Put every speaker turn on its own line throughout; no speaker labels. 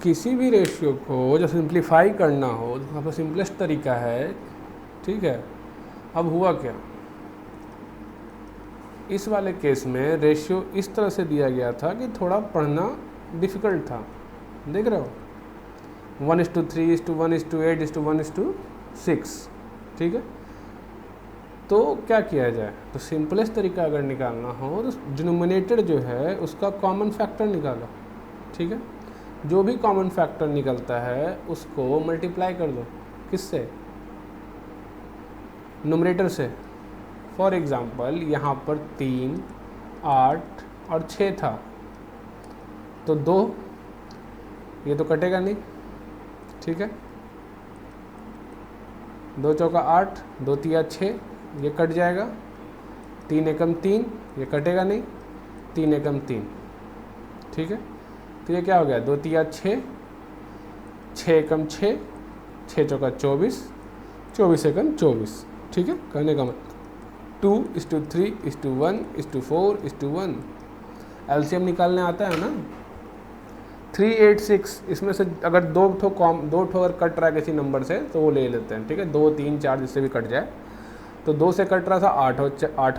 किसी भी रेशियो को जब सिंप्लीफाई करना हो तो सबसे सिंपलेस्ट तरीका है, ठीक है। अब हुआ क्या, इस वाले केस में रेशियो इस तरह से दिया गया था कि थोड़ा पढ़ना डिफ़िकल्ट था, देख रहे हो, 1:3:1:8:1:6, ठीक है। तो क्या किया जाए, तो सिंपलेस्ट तरीका अगर निकालना हो तो डिनोमिनेटर जो है उसका कॉमन फैक्टर निकालो, ठीक है। जो भी कॉमन फैक्टर निकलता है उसको मल्टीप्लाई कर दो, किससे, न्यूमरेटर से। फॉर एग्ज़ाम्पल यहाँ पर 3, 8 और 6 था, तो 2, ये तो कटेगा नहीं, ठीक है। 2 चौका 8, 2 तिया 6, ये कट जाएगा। 3 एकम 3, ये कटेगा नहीं, 3 एकम 3, ठीक है। तो ये क्या हो गया, 2 तिया 6, 6 एकम 6, 6 चौका 24, 24 एकम 24, ठीक है। कहने का मतलब 2:3:1:4:1। एलसीएम निकालने आता है ना, 386, इसमें से अगर दो ठो अगर कट रहा है किसी नंबर से तो वो ले लेते हैं, ठीक है। 2, 3, 4 जिससे भी कट जाए, तो 2 से कट रहा था 8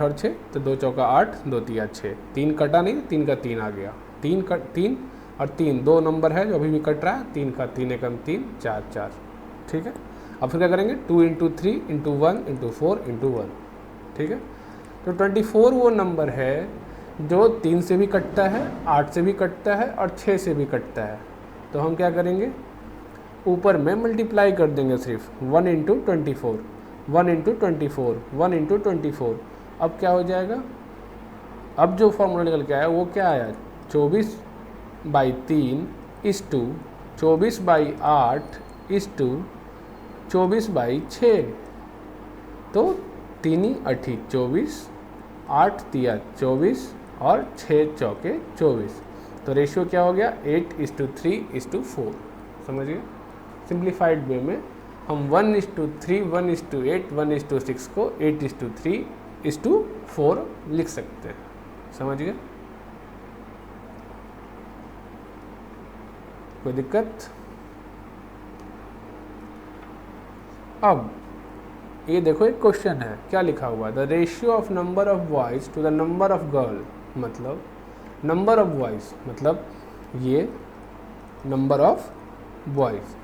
और 6, तो 2 चौका 8, 2 तिया 6, 3 कटा नहीं, 3 का 3 आ गया, 3 और 3 दो नंबर है जो अभी भी कट रहा है, 3 का 3 एकम 3, 4 4, ठीक है। अब फिर क्या करेंगे, 2 × 3 × 1 × 4 × 1, ठीक है। तो 24 वो नंबर है जो 3 से भी कटता है, 8 से भी कटता है और 6 से भी कटता है। तो हम क्या करेंगे, ऊपर में मल्टीप्लाई कर देंगे सिर्फ 1 × 24, 1 × 24, 1 × 24। अब क्या हो जाएगा, अब जो फॉर्मूला निकल के आया वो क्या आया, 24/3 = 24/8 = 24/6। तो 3 × 8 = 24, 8 तिया 24 और 6 चौके 24। तो रेशियो क्या हो गया, 8:3:4। समझ गए, सिंप्लीफाइड वे में हम 1:3, 1:8, 1:6 को 8:3:4 लिख सकते हैं। समझ गए, कोई दिक्कत। अब ये देखो एक क्वेश्चन है, क्या लिखा हुआ है, the ratio of number of boys to the number of girl. मतलब नंबर ऑफ बॉयज़ मतलब ये नंबर ऑफ बॉयज़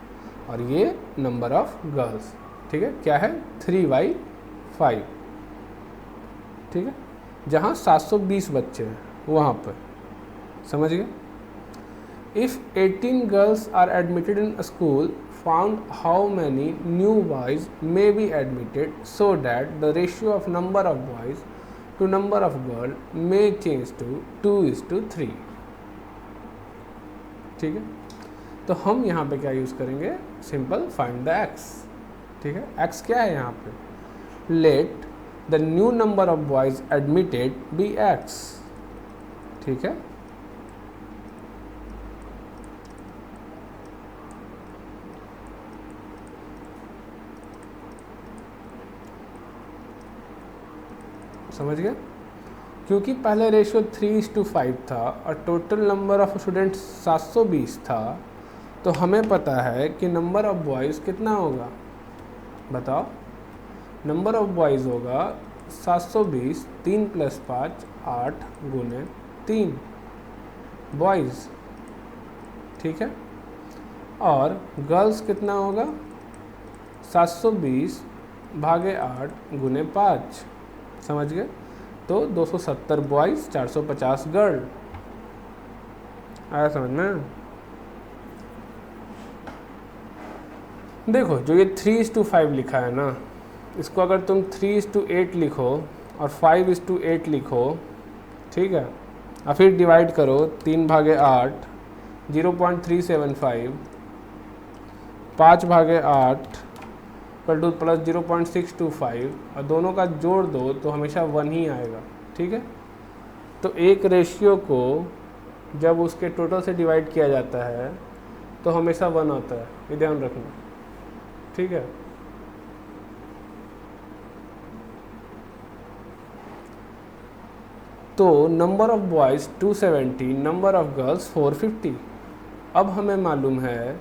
और ये नंबर ऑफ गर्ल्स, ठीक है। क्या है, 3/5, ठीक है। जहाँ 720 बच्चे हैं वहाँ पर, समझ गए। If 18 girls are admitted in school, found how many new boys may be admitted so that the ratio of number of boys to number of girls may change to 2:3, ठीक है। तो हम यहाँ पे क्या यूज़ करेंगे, सिंपल फाइंड द x, ठीक है। x क्या है यहाँ पे, let the new number of boys admitted be x, ठीक है। समझ गए, क्योंकि पहले रेशियो 3:5 था और टोटल नंबर ऑफ स्टूडेंट्स 720 था, तो हमें पता है कि नंबर ऑफ बॉयज़ कितना होगा, बताओ। नंबर ऑफ बॉयज़ होगा 720, 3 + 5 8 × 3 बॉयज़, ठीक है। और गर्ल्स कितना होगा, 720/8 × 5, समझ गए। तो 270 बॉयज़, 450 गर्ल। आया समझ में। देखो जो ये 3:5 लिखा है ना, इसको अगर तुम 3:8 लिखो और 5:8 लिखो, ठीक है, और फिर डिवाइड करो 3/8, 0.375, 5/8 ++ 0.625 और दोनों का जोड़ दो तो हमेशा 1 ही आएगा, ठीक है। तो एक रेशियो को जब उसके टोटल से डिवाइड किया जाता है तो हमेशा 1 आता है, ये ध्यान रखना, ठीक है। तो number of boys 270, number of girls 450, अब हमें मालूम है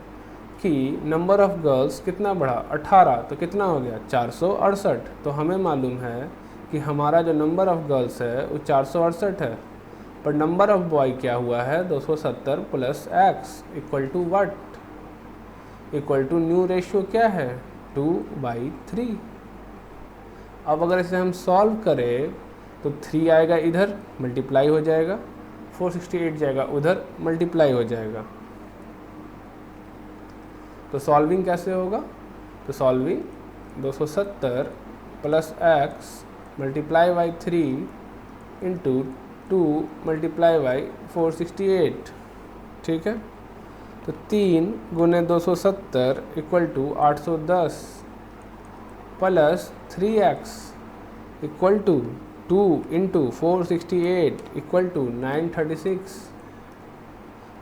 कि नंबर ऑफ़ गर्ल्स कितना बढ़ा, 18, तो कितना हो गया 468। तो हमें मालूम है कि हमारा जो नंबर ऑफ़ गर्ल्स है वो 468 है, पर नंबर ऑफ़ बॉय क्या हुआ है 270 plus x equal to what, equal to new ratio क्या है 2/3। अब अगर इसे हम सॉल्व करें तो 3 आएगा इधर मल्टीप्लाई हो जाएगा, 468 जाएगा उधर मल्टीप्लाई हो जाएगा। तो सॉल्विंग कैसे होगा, तो solving 270 plus x multiply by 3 into 2 multiply by 468, ठीक है। तो 3 गुने 270 equal to 810 plus 3x equal to 2 into 468 equal to 936।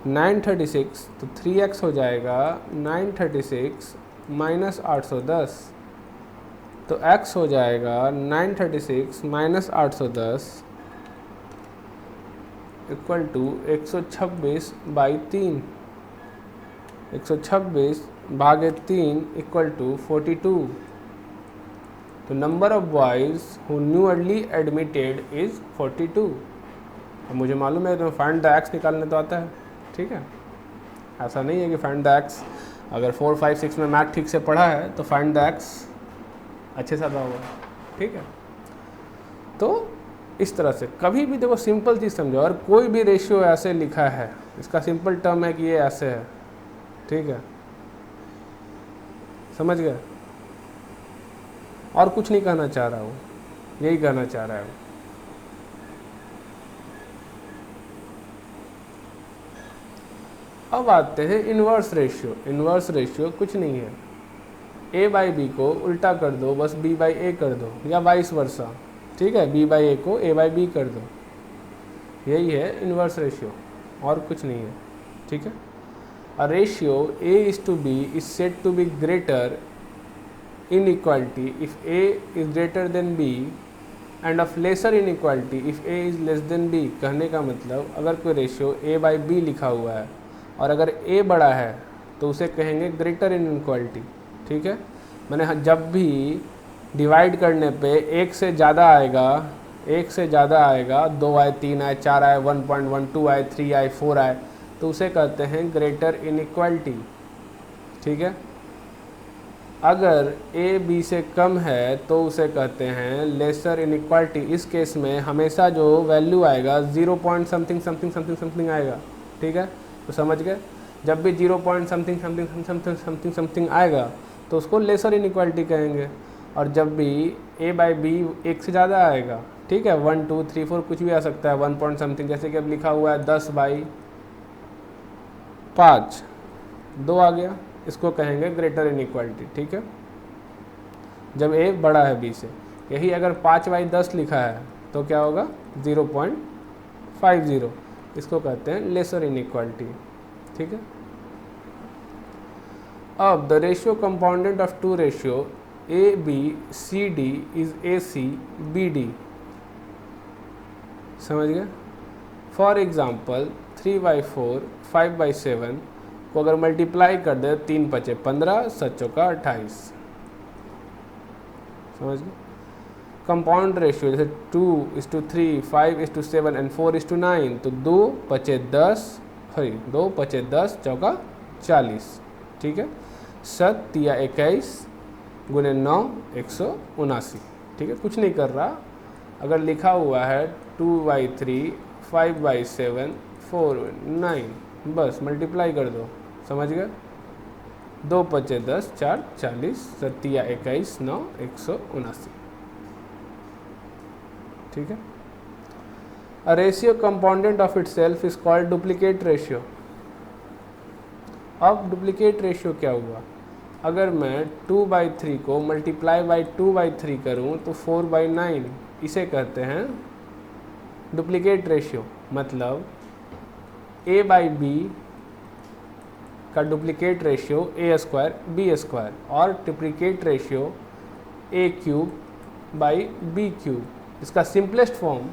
936 तो 3x हो जाएगा 936 माइनस 810, तो x हो जाएगा 936 माइनस 810 इक्वल टू 126/3। 126 भागे 3 इक्वल टू 42। तो number of boys who newly admitted is 42। अब मुझे मालूम है तो फाइंड द एक्स निकालने तो आता है, ठीक है। ऐसा नहीं है कि फाइंड द एक्स, अगर 4, 5, 6 में मैथ ठीक से पढ़ा है तो फाइंड द एक्स अच्छे से आता होगा, ठीक है। तो इस तरह से कभी भी देखो सिंपल चीज़ समझो, और कोई भी रेशियो ऐसे लिखा है इसका सिंपल टर्म है कि ये ऐसे है, ठीक है, समझ गए। और कुछ नहीं कहना चाह रहा हूँ, यही कहना चाह रहा है। अब आते हैं इन्वर्स रेशियो। इन्वर्स रेशियो कुछ नहीं है, a बाई बी को उल्टा कर दो, बस b बाई ए कर दो, या वाइस वर्सा, ठीक है, b बाई ए को a बाई बी कर दो, यही है इन्वर्स रेशियो, और कुछ नहीं है, ठीक है। A ratio a is to b is said to be greater inequality if a is greater than b and of lesser inequality if a is less than b। कहने का मतलब अगर कोई रेशियो a बाई बी लिखा हुआ है और अगर a बड़ा है तो उसे कहेंगे ग्रेटर इनइक्वालिटी, ठीक है। मैंने जब भी डिवाइड करने पे एक से ज़्यादा आएगा, एक से ज़्यादा आएगा, 2 आए, 3 आए, 4 आए, 1.12 आए, 3 आए, 4 आए, तो उसे कहते हैं ग्रेटर इनइक्वालिटी, ठीक है। अगर a b से कम है तो उसे कहते हैं लेसर इनइक्वालिटी। इस केस में हमेशा जो वैल्यू आएगा 0 point something something something something आएगा, ठीक है। तो समझ गए, जब भी 0 point something something something something something आएगा तो उसको लेसर इनइक्वालिटी कहेंगे। और जब भी a बाई बी एक से ज़्यादा आएगा, ठीक है, 1, 2, 3, 4 कुछ भी आ सकता है, 1 पॉइंट समथिंग, जैसे कि अब लिखा हुआ है 10/5, 2 आ गया, इसको कहेंगे ग्रेटर इनइक्वालिटी, ठीक है, जब a बड़ा है b से। यही अगर 5/10 लिखा है तो क्या होगा 0.50, इसको कहते हैं लेसर इनइक्वालिटी, ठीक है। अब the ratio compounded of two ratio a b c d is ac b d, समझ गए। फॉर एग्जाम्पल 3/4 5/7 को अगर मल्टीप्लाई कर दे 3 × 5 = 15, 7 × 4 = 28, समझ गए। कंपाउंड रेशियो जैसे 2:3, 5:7 एंड 4:9, तो 2 × 10 × 40, ठीक है। 7 × 21 × 9 179, ठीक है, कुछ नहीं कर रहा। अगर लिखा हुआ है 2/3 5/7 4/9, बस मल्टीप्लाई कर दो, समझ गए। 2 × 10 = 4 40, 7 × 21 9 179, ठीक है। A ratio compounded of itself is called duplicate ratio. अब डुप्लीकेट रेशियो क्या हुआ, अगर मैं 2/3 को मल्टीप्लाई बाई 2/3 करूँ तो 4/9, इसे कहते हैं डुप्लीकेट रेशियो। मतलब a बाई बी का डुप्लीकेट रेशियो a² b², और triplicate ratio a³ by b³। इसका simplest form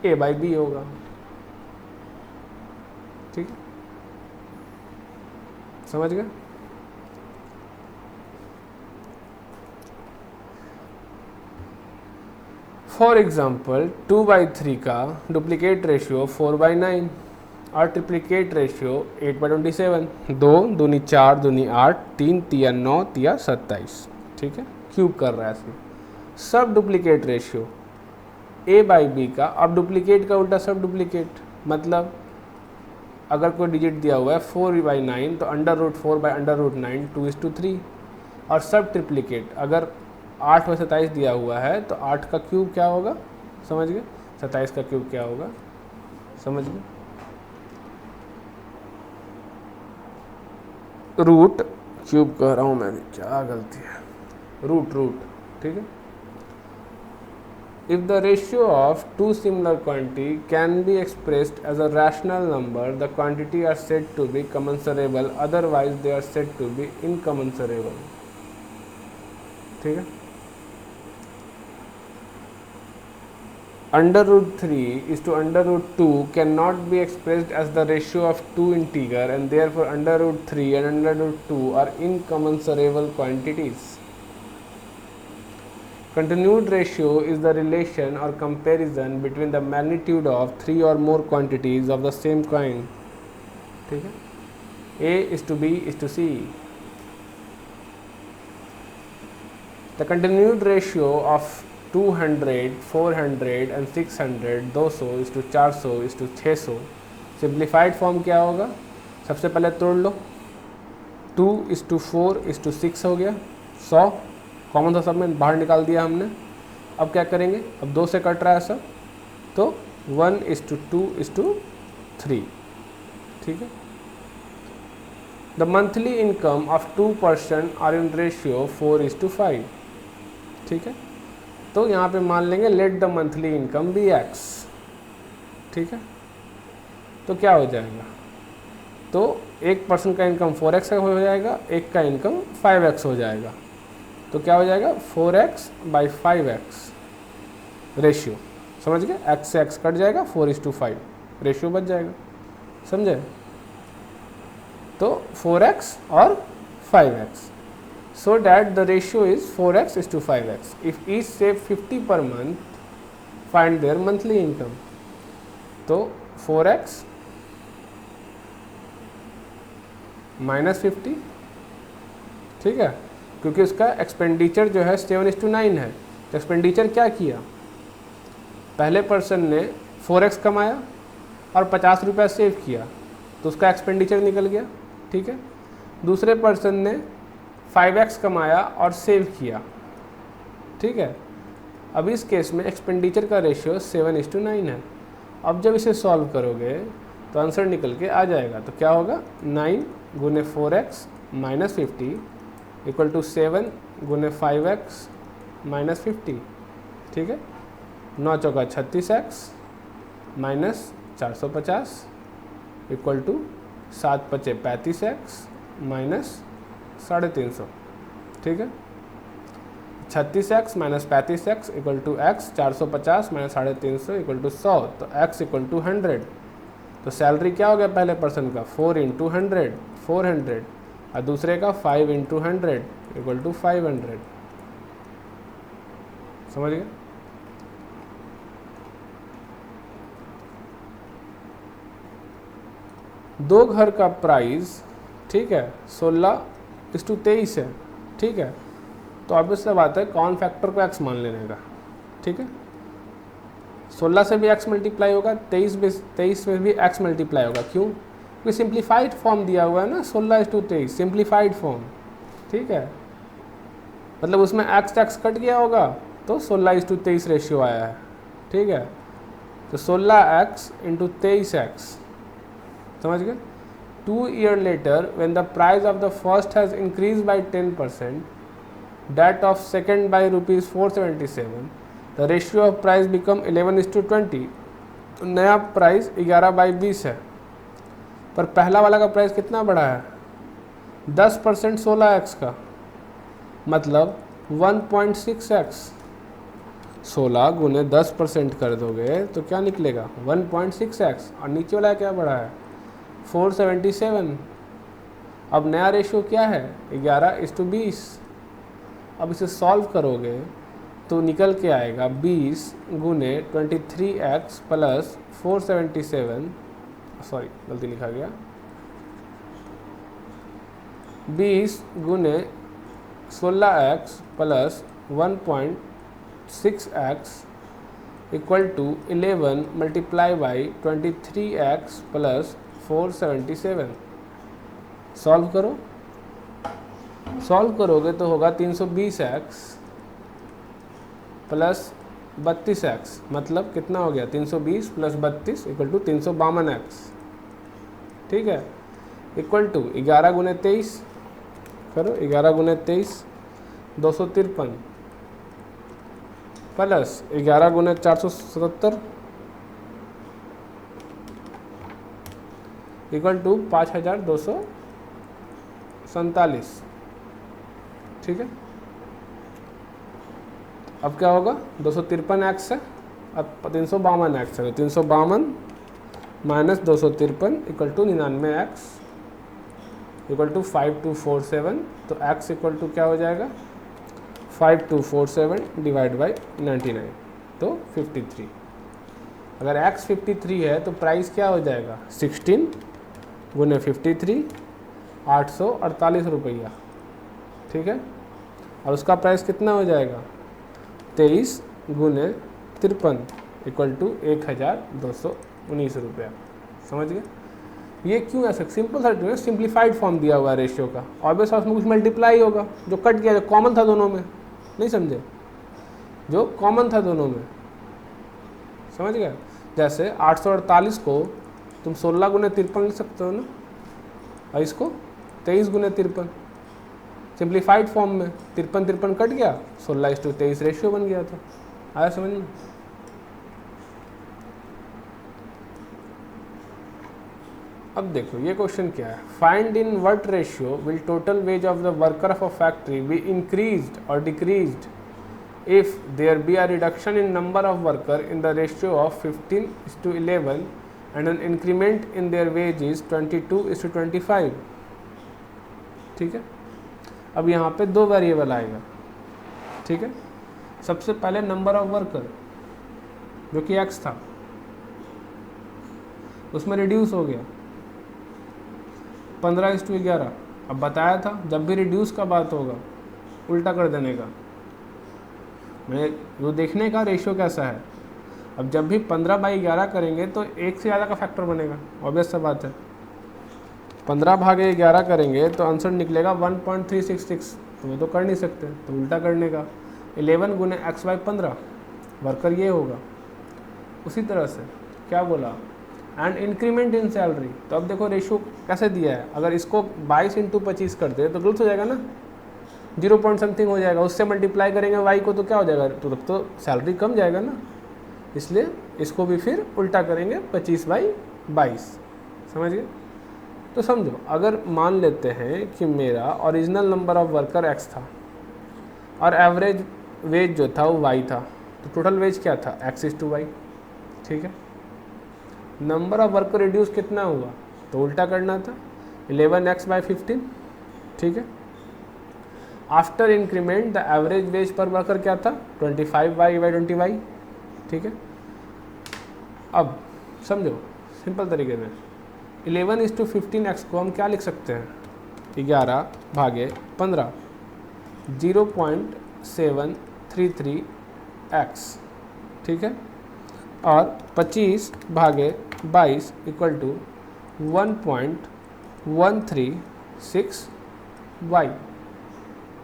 a by b होगा, ठीक है। समझ गए? फॉर एग्जाम्पल 2/3 का डुप्लीकेट रेशियो 4/9 और ट्रिप्लीकेट रेशियो 8/27। 2 दूनी 4 दूनी 8, 3 तिया 9 तिया 27। ठीक है, क्यूब कर रहा है इसमें। सब डुप्लीकेट रेशियो a/b का, अब डुप्लीकेट का उल्टा सब डुप्लीकेट, मतलब अगर कोई डिजिट दिया हुआ है 4/9 तो √4/9 2:3। और सब ट्रिप्लीकेट अगर 8/27 दिया हुआ है तो 8 का क्यूब क्या होगा, समझ गए? 27 का क्यूब क्या होगा, समझ गए? रूट क्यूब कह रहा हूँ मैं, क्या गलती है, रूट। ठीक है। If the ratio of two similar quantity can be expressed as a rational number, the quantity are said to be commensurable, otherwise they are said to be incommensurable. ठीक है। √3 is to √2 cannot be expressed as the ratio of two integer, and therefore √3 and √2 are incommensurable quantities. Continued ratio is the relation or comparison between the magnitude of three or more quantities of the same kind. ठीक है, A is to B is to C. The continued ratio of 200, 400 and 600, 200 is to 400 is to 600. Simplified form क्या होगा, सबसे पहले तोड़ लो, 2:4 is to 6 हो गया, 100 common था सब में, बाहर निकाल दिया हमने। अब क्या करेंगे, अब 2 से कट रहा है सब, तो 1:2:3। ठीक है। The monthly income of 2 person are in ratio 4:5। ठीक है, तो यहाँ पे मान लेंगे let the monthly income be x। ठीक है, तो क्या हो जाएगा, तो एक पर्सन का इनकम 4x हो जाएगा, एक का इनकम 5x हो जाएगा। तो क्या हो जाएगा, 4x/5x रेशियो, समझ गए? x से x कट जाएगा, 4:5 रेशियो बच जाएगा, समझे? तो 4x और 5x, so that the ratio is 4x:5x. If each save 50 per month, find their monthly income. तो 4x - 50, ठीक है, क्योंकि उसका एक्सपेंडिचर जो है 7:9 है। तो एक्सपेंडिचर क्या किया, पहले पर्सन ने 4x कमाया और 50 रुपया सेव किया, तो उसका एक्सपेंडिचर निकल गया। ठीक है, दूसरे पर्सन ने 5x कमाया और सेव किया। ठीक है, अब इस केस में एक्सपेंडिचर का रेशियो 7:9 है। अब जब इसे सॉल्व करोगे तो आंसर निकल के आ जाएगा, तो क्या होगा, 9 गुने 4x - 50 इक्वल टू 7 गुने 5x - 50। ठीक है, 9 चौका 36x माइनस 450 इक्वल टू 7 पचे 35x माइनस 350। ठीक है, 36x minus 35x equal to x, 450 minus 350 equal to 100, तो x इक्वल टू 100। तो सैलरी क्या हो गया पहले पर्सन का, 4 × 100 400, और दूसरे का 5 × 100 इक्वल टू 500। समझ गए? दो घर का प्राइस, ठीक है, 16:23 है। ठीक है, तो अब इससे बात है कौन फैक्टर को x मान लेने का। ठीक है, 16 से भी x मल्टीप्लाई होगा, 23 में भी x मल्टीप्लाई होगा। क्यों? क्योंकि सिंप्लीफाइड फॉर्म दिया हुआ है ना, 16:23 सिंप्लीफाइड फॉर्म। ठीक है, मतलब उसमें x कट गया होगा तो 16:23 रेशियो आया है। ठीक है, तो 16x × 23x, समझ गए? 2 years later, when the price of the first has increased by 10%, that of second by rupees 477, the ratio of price become 11:20। तो नया प्राइस 11/20 है, पर पहला वाला का प्राइस कितना बढ़ा है, 10% 16x का, मतलब 1.6x। 16 गुने 10% कर दोगे तो क्या निकलेगा, 1.6x। और नीचे वाला क्या बढ़ा है, 477, अब नया रेशियो क्या है 11:20। अब इसे सॉल्व करोगे तो निकल के आएगा 20 गुने 23x प्लस 477, सॉरी गलती लिखा गया, 20 गुने 16x plus 1.6x equal to 11 multiply by 23x plus 477। Solve करो, सॉल्व करोगे तो होगा 320x प्लस 32x, मतलब कितना हो गया 320 प्लस 32 इक्वल टू 352x, ठीक है, इक्वल टू 11 गुने 23 करो, 11 गुने 23 253 प्लस 11 गुने 477 इक्वल टू 5247, ठीक है। अब क्या होगा 253x है, अब 352x है, 352 minus 253 equal to 99x equal to 5247। तो x इक्वल टू क्या हो जाएगा 5247 डिवाइड बाई 99, तो 53। अगर x 53 है तो प्राइस क्या हो जाएगा 16 गुने 53 848 रुपया, ठीक है। और उसका प्राइस कितना हो जाएगा 23 गुने 53 इक्वल टू 1219 रुपया। समझ गए? ये क्यों ऐसा सिंपल सा सिंप्लीफाइड फॉर्म दिया हुआ है रेशियो का, ऑब्वियस उसमें कुछ मल्टीप्लाई होगा, जो कट गया, जो कॉमन था दोनों में, नहीं समझे, जो कॉमन था दोनों में, समझ गए। जैसे 848 को तुम 16 गुने 53 लिख सकते हो ना, और इसको 23 गुने 53 सिंप्लीफाइड फॉर्म में 53 कट गया, 16:23 रेशियो बन गया था। आया समझ में? अब देखो ये क्वेश्चन क्या है, find in what ratio will total wage of the worker of a factory be increased और decreased if there be a reduction in number of worker in the ratio of 15:11 and an increment in their wages 22:25, ठीक है। अब यहाँ पे दो variable आएगा, ठीक है। सबसे पहले नंबर ऑफ वर्कर जो कि x था, उसमें रिड्यूस हो गया 15:11। अब बताया था जब भी रिड्यूस का बात होगा उल्टा कर देने का, मैं जो देखने का रेशियो कैसा है। अब जब भी 15/11 करेंगे तो एक से ज़्यादा का फैक्टर बनेगा, ऑब्वियस सा बात है। 15/11 करेंगे तो आंसर निकलेगा 1.366, तो वो तो कर नहीं सकते, तो उल्टा करने का 11 गुने x/15 वर्कर ये होगा। उसी तरह से क्या बोला, एंड इंक्रीमेंट इन सैलरी। तो अब देखो रेशियो कैसे दिया है, अगर इसको 22 × 25 कर दे तो गलत हो जाएगा ना, 0 पॉइंट समथिंग हो जाएगा, उससे मल्टीप्लाई करेंगे y को तो क्या हो जाएगा, तो तब तो सैलरी कम जाएगा ना, इसलिए इसको भी फिर उल्टा करेंगे 25/22। समझ गए? तो समझो, अगर मान लेते हैं कि मेरा original number of worker x था और एवरेज वेज जो था वो y था, तो टोटल वेज क्या था x/y, ठीक है। नंबर ऑफ वर्कर रिड्यूस कितना हुआ, तो उल्टा करना था 11x/15, ठीक है। After increment the average wage per worker क्या था 25y/20y, ठीक है। अब समझो सिंपल तरीके में 11:15x को हम क्या लिख सकते हैं 11/15 0.733x, ठीक है। और 25/22 इक्वल टू 1.136y,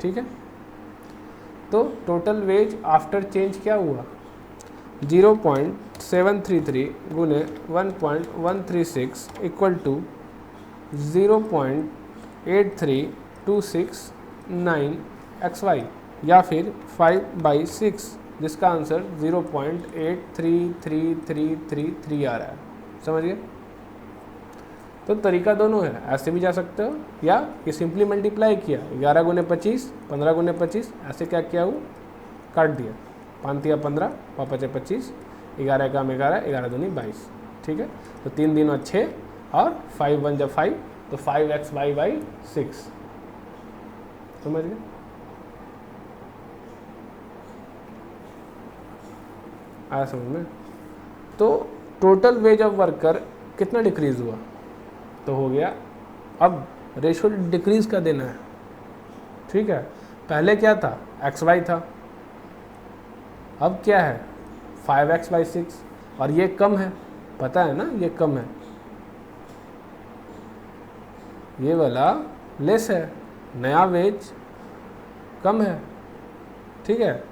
ठीक है। तो टोटल वेज आफ्टर चेंज क्या हुआ 0.733 गुने 1.136 इक्वल टू 0.83269xy, या फिर 5/6, जिसका आंसर 0.83333 आ रहा है। समझ गए? तो तरीका दोनों है, ऐसे भी जा सकते हो, या ये सिंपली मल्टीप्लाई किया 11 गुने 25 15 गुने 25, ऐसे क्या किया वो काट दिया, 5 या 15 5 25, 11 का 11, 11 दूनी 22, ठीक है। तो 3 दिन 6 और 5 1 5 तो 5xy/6, समझ गए। आया समझ में। तो टोटल वेज ऑफ वर्कर कितना डिक्रीज हुआ, तो हो गया, अब रेशो डिक्रीज का देना है, ठीक है। पहले क्या था, xy था, अब क्या है 5x/6, और ये कम है, पता है ना, ये कम है, ये वाला लेस है, नया वेज कम है, ठीक है।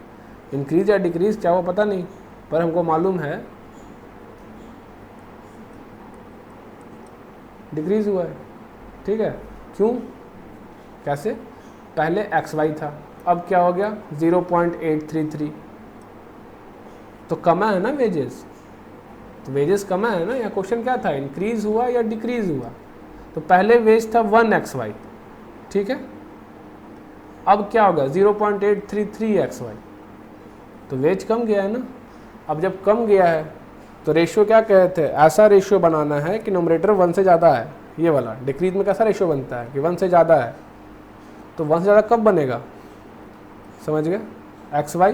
इंक्रीज या डिक्रीज क्या वो पता नहीं, पर हमको मालूम है डिक्रीज हुआ है, ठीक है। क्यों, कैसे, पहले xy था, अब क्या हो गया 0.833, तो कमा है ना वेजेस, तो वेजेस कमा है ना। या क्वेश्चन क्या था, इंक्रीज हुआ या डिक्रीज हुआ, तो पहले वेज था 1xy, ठीक है, अब क्या होगा 0.833xy, तो वेज कम गया है ना। अब जब कम गया है तो रेशियो क्या कहते हैं, ऐसा रेशियो बनाना है कि नोमरेटर 1 से ज़्यादा है, ये वाला। डिक्रीज में कैसा रेशियो बनता है कि 1 से ज़्यादा है, तो 1 से ज़्यादा कब बनेगा, समझ गए, xy,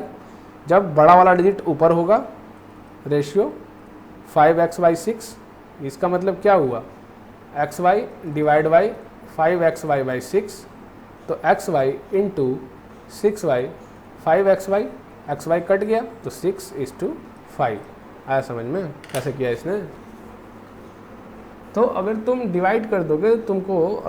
जब बड़ा वाला डिजिट ऊपर होगा, रेशियो 5x/6, इसका मतलब क्या हुआ, xy डिवाइड बाई 5xy/6, तो xy into 6y, 5xy, xy cut गया तो 6:5। आया समझ में कैसे किया इसने। तो अगर तुम डिवाइड कर दोगे, तुमको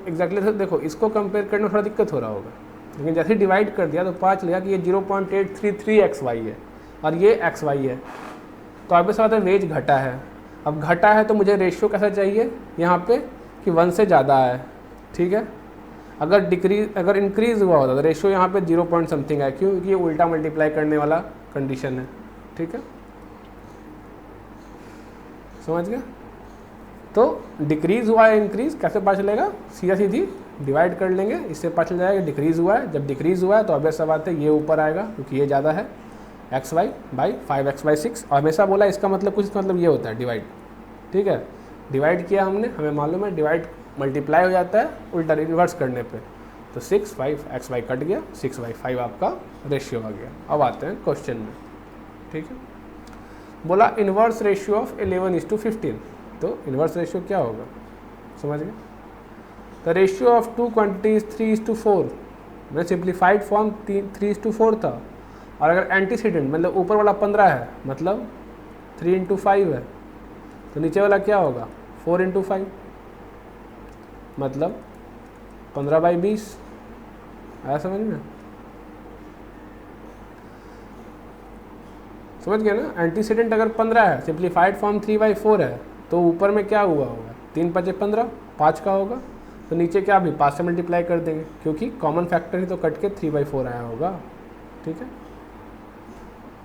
एग्जैक्टली देखो, इसको कंपेयर करने में थोड़ा दिक्कत हो रहा होगा, लेकिन जैसे डिवाइड कर दिया तो पता चलेगा कि ये 0.833xy है और ये xy है, तो आप इस बात में वेज घटा है। अब घटा है तो मुझे रेशियो कैसा चाहिए यहाँ पे कि 1 से ज़्यादा है, ठीक है। अगर इंक्रीज हुआ होता तो रेशियो यहाँ पे 0 पॉइंट समथिंग है, क्योंकि ये उल्टा मल्टीप्लाई करने वाला कंडीशन है, ठीक है, समझ गया। तो डिक्रीज हुआ है इंक्रीज कैसे पता चलेगा, सीधा सीधी डिवाइड कर लेंगे, इससे पता चल जाएगा डिक्रीज हुआ है। जब डिक्रीज हुआ है तो ऑब्वियस सा बात है ये ऊपर आएगा क्योंकि ये ज़्यादा है, xy/5x/6, और हमेशा बोला इसका मतलब कुछ मतलब ये होता है डिवाइड, ठीक है। डिवाइड किया हमने, हमें मालूम है डिवाइड मल्टीप्लाई हो जाता है उल्टा रिवर्स करने पे, तो 6, 5 xy कट गया, 6/5 आपका रेशियो आ गया। अब आते हैं क्वेश्चन में, ठीक है। बोला इन्वर्स रेशियो ऑफ 11:15, तो इन्वर्स रेशियो क्या होगा, समझ गए। द रेशियो ऑफ 2 क्वांटिटीज 3:4, मैं सिंप्लीफाइड फॉर्म 3:4 था, और अगर एंटीसीडेंट मतलब ऊपर वाला 15 है, मतलब 3:5 है, तो नीचे वाला क्या होगा 4:5, मतलब 15/20। आया समझ में, समझ गए ना। एंटीसीडेंट अगर 15 है, सिंप्लीफाइड फॉर्म 3/4 है, तो ऊपर में क्या हुआ होगा 3×5 = 15, 5 का होगा, तो नीचे क्या भी 5 से मल्टीप्लाई कर देंगे क्योंकि कॉमन फैक्टर ही तो कट के 3/4 आया होगा, ठीक है।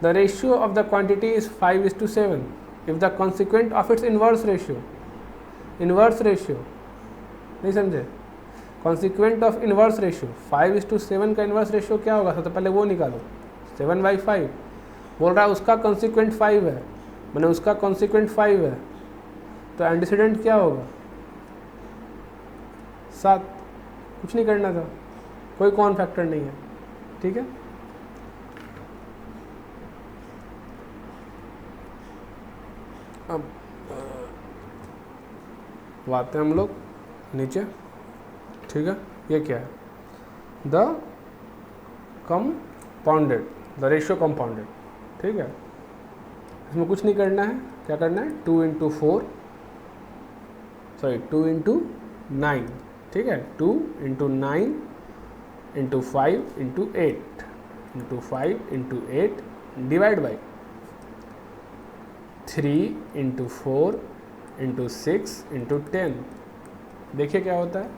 The ratio of the quantity is 5:7 if the consequent of its inverse ratio, inverse ratio नहीं समझे, कॉन्सिक्वेंट ऑफ इन्वर्स रेशियो 5:7 का इन्वर्स रेशियो क्या होगा, सबसे पहले वो निकालो, 7/5 बोल रहा है, उसका कॉन्सिक्वेंट 5 है, मैंने उसका कॉन्सिक्वेंट 5 है, तो एंटीसीडेंट क्या होगा 7, कुछ नहीं करना था, कोई कॉमन फैक्टर नहीं है, ठीक है। अब आते हैं हम लोग नीचे, ठीक है। ये क्या है, the compounded, the ratio compounded, ठीक है। इसमें कुछ नहीं करना है, क्या करना है 2 × 9, ठीक है, 2 × 9 × 5 × 8 × 5 × 8 डिवाइड बाई 3 × 4 × 6 × 10। देखिए क्या होता है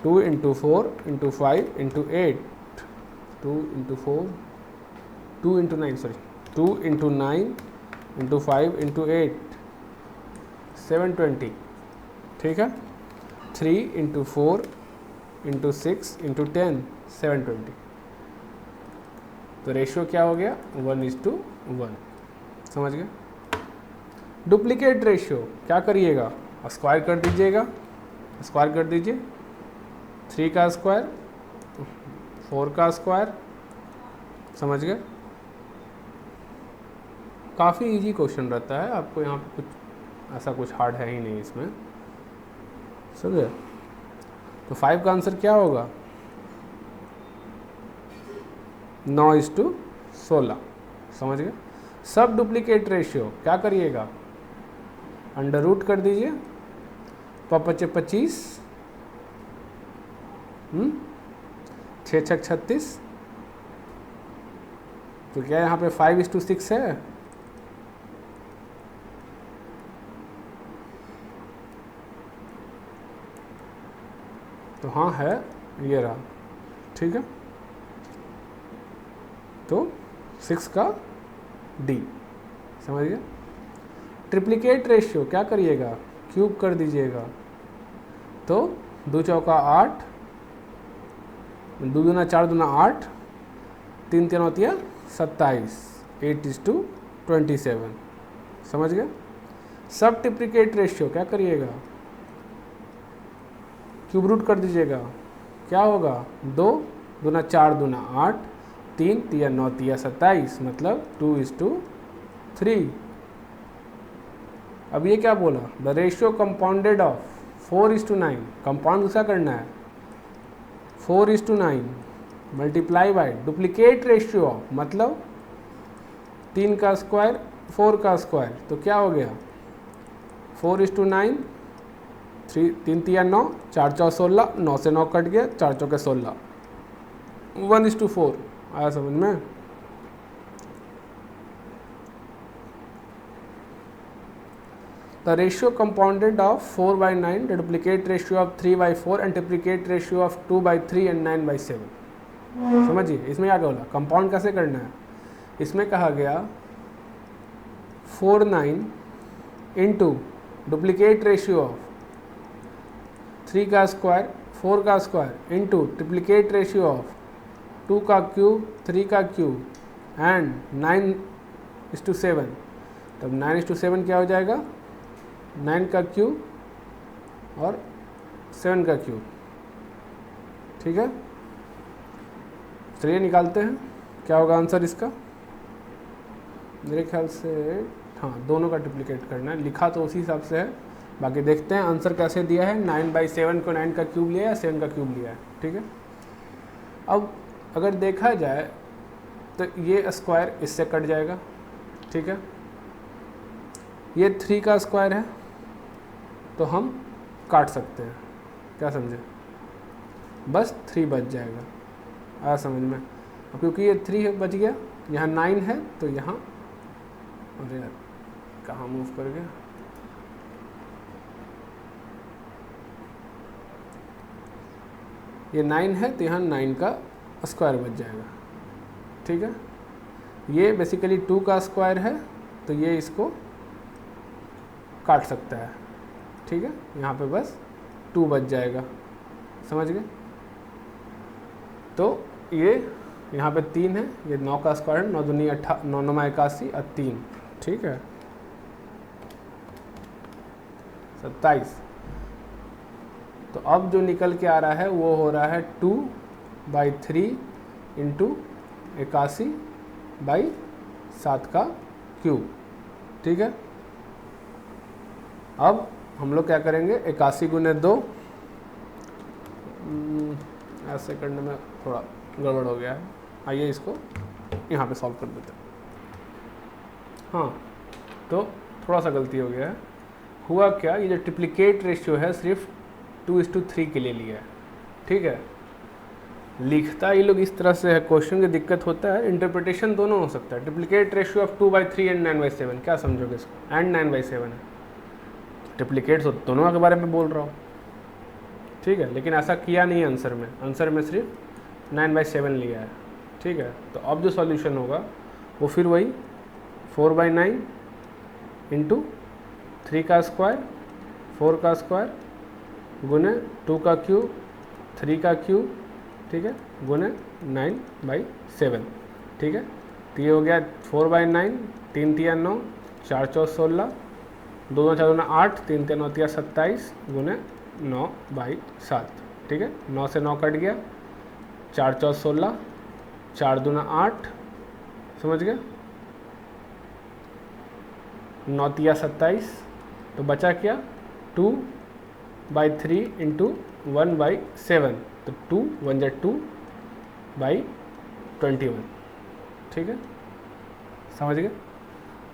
2 × 4 × 5 × 8, 2 × 4 2 × 9 सॉरी 2 × 9 × 5 × 8 720, ठीक है। 3 × 4 × 6 × 10 720, तो रेशियो क्या हो गया 1:1, समझ गए। डुप्लीकेट रेशियो क्या करिएगा, स्क्वायर कर दीजिएगा, स्क्वायर कर दीजिए, 3 का स्क्वायर, 4 का स्क्वायर, समझ गए। काफ़ी इजी क्वेश्चन रहता है, आपको यहाँ पे कुछ ऐसा कुछ हार्ड है ही नहीं इसमें, समझे। तो 5 का आंसर क्या होगा, 9:16, समझ गए। सब डुप्लीकेट रेशियो क्या करिएगा, अंडर रूट कर दीजिए, 5×5 = 25, 6×6 = 36, तो क्या यहाँ पे 5:6 है, तो हाँ है, ये रहा, ठीक है। तो 6 का डी, समझ गए। ट्रिप्लिकेट रेशियो क्या करिएगा, क्यूब कर दीजिएगा, तो 2 चौका 8, 2 दूना 4 दूना 8, 3 3 होती है 27, 8:27, समझ गए। सब ट्रिप्लिकेट रेशियो क्या करिएगा, क्यूब रूट कर दीजिएगा, क्या होगा, 2 दूना 4 दूना 8, 3 3 9 3 27, मतलब 2:3। अब ये क्या बोला, the ratio compounded of 4:9, compound दूसरा करना है, 4:9 multiply by duplicate ratio of, मतलब 3 का स्क्वायर 4 का स्क्वायर, तो क्या हो गया, 4:9, 3 3 3 9, 4 4 16, 9 से 9 कट गया, 4 4 16, 1:4, आया समझ में। The ratio compounded of 4/9, the duplicate ratio of 3/4 and triplicate ratio of 2/3 and 9/7। समझिए इसमें क्या बोला, कंपाउंड कैसे करना है, इसमें कहा गया 4/9 इंटू डुप्लीकेट रेशियो ऑफ 3 का स्क्वायर 4 का square into triplicate ratio of 2 का क्यूब 3 का क्यूब एंड 9:7, तब 9:7 क्या हो जाएगा, 9 का क्यूब और 7 का क्यूब, ठीक है। चलिए निकालते हैं, क्या होगा आंसर इसका, मेरे ख्याल से हाँ दोनों का डुप्लीकेट करना है, लिखा तो उसी हिसाब से है, बाकी देखते हैं आंसर कैसे दिया है। 9/7 को 9 का क्यूब लिया है, 7 का क्यूब लिया है, ठीक है। अब अगर देखा जाए तो ये स्क्वायर इससे कट जाएगा, ठीक है। ये 3 का स्क्वायर है तो हम काट सकते हैं, क्या समझे, बस 3 बच जाएगा, आया समझ में। अब क्योंकि ये 3 बच गया, यहाँ 9 है तो यहाँ, अरे यार कहाँ मूव कर गया, ये 9 है तो यहाँ 9 का स्क्वायर बच जाएगा, ठीक है। ये बेसिकली 2 का स्क्वायर है तो ये इसको काट सकता है, ठीक है, यहाँ पे बस 2 बच जाएगा, समझ गए। तो ये यहाँ पे 3 है, ये 9 का स्क्वायर है, 9 दूनी 18, 9 9 81 और 3, ठीक है, 27। तो अब जो निकल के आ रहा है वो हो रहा है 2/3 इंटू 81/7 का क्यूब, ठीक है। अब हम लोग क्या करेंगे, 81 गुने 2, ऐसे करने में थोड़ा गड़बड़ हो गया है, आइए इसको यहाँ पे सॉल्व कर देते हैं। हाँ तो थोड़ा सा गलती हो गया है, हुआ क्या, ये जो ट्रिप्लिकेट रेशियो है सिर्फ 2:3 के लिए लिया है, ठीक है। लिखता ये लोग इस तरह से है, क्वेश्चन की दिक्कत होता है, इंटरप्रिटेशन दोनों हो सकता है। ट्रिप्लिकेट रेशियो ऑफ 2/3 एंड 9/7, क्या समझोगे इसको, एंड 9/7 है, ट्रिप्लिकेट्स दोनों के बारे में बोल रहा हूँ, ठीक है। लेकिन ऐसा किया नहीं है आंसर में, आंसर में सिर्फ 9/7 लिया है, ठीक है। तो अब जो सॉल्यूशन होगा वो फिर वही 4/9 इंटू 3 का स्क्वायर 4 का स्क्वायर गुने 2 का क्यूब 3 का क्यूब, ठीक है, गुने 9/7, ठीक है। तो ये हो गया 4/9, 3 3 9, 4 4 16, 2 2 4 2 8, 3 3 9 27 गुने 9/7, ठीक है। 9 से 9 कट गया, 4 4 16, 4 2 8, समझ गए, 9 3 27, तो बचा क्या 2/3 इंटू 1/7, तो 2 1 जा 2/21, ठीक है, समझ गए।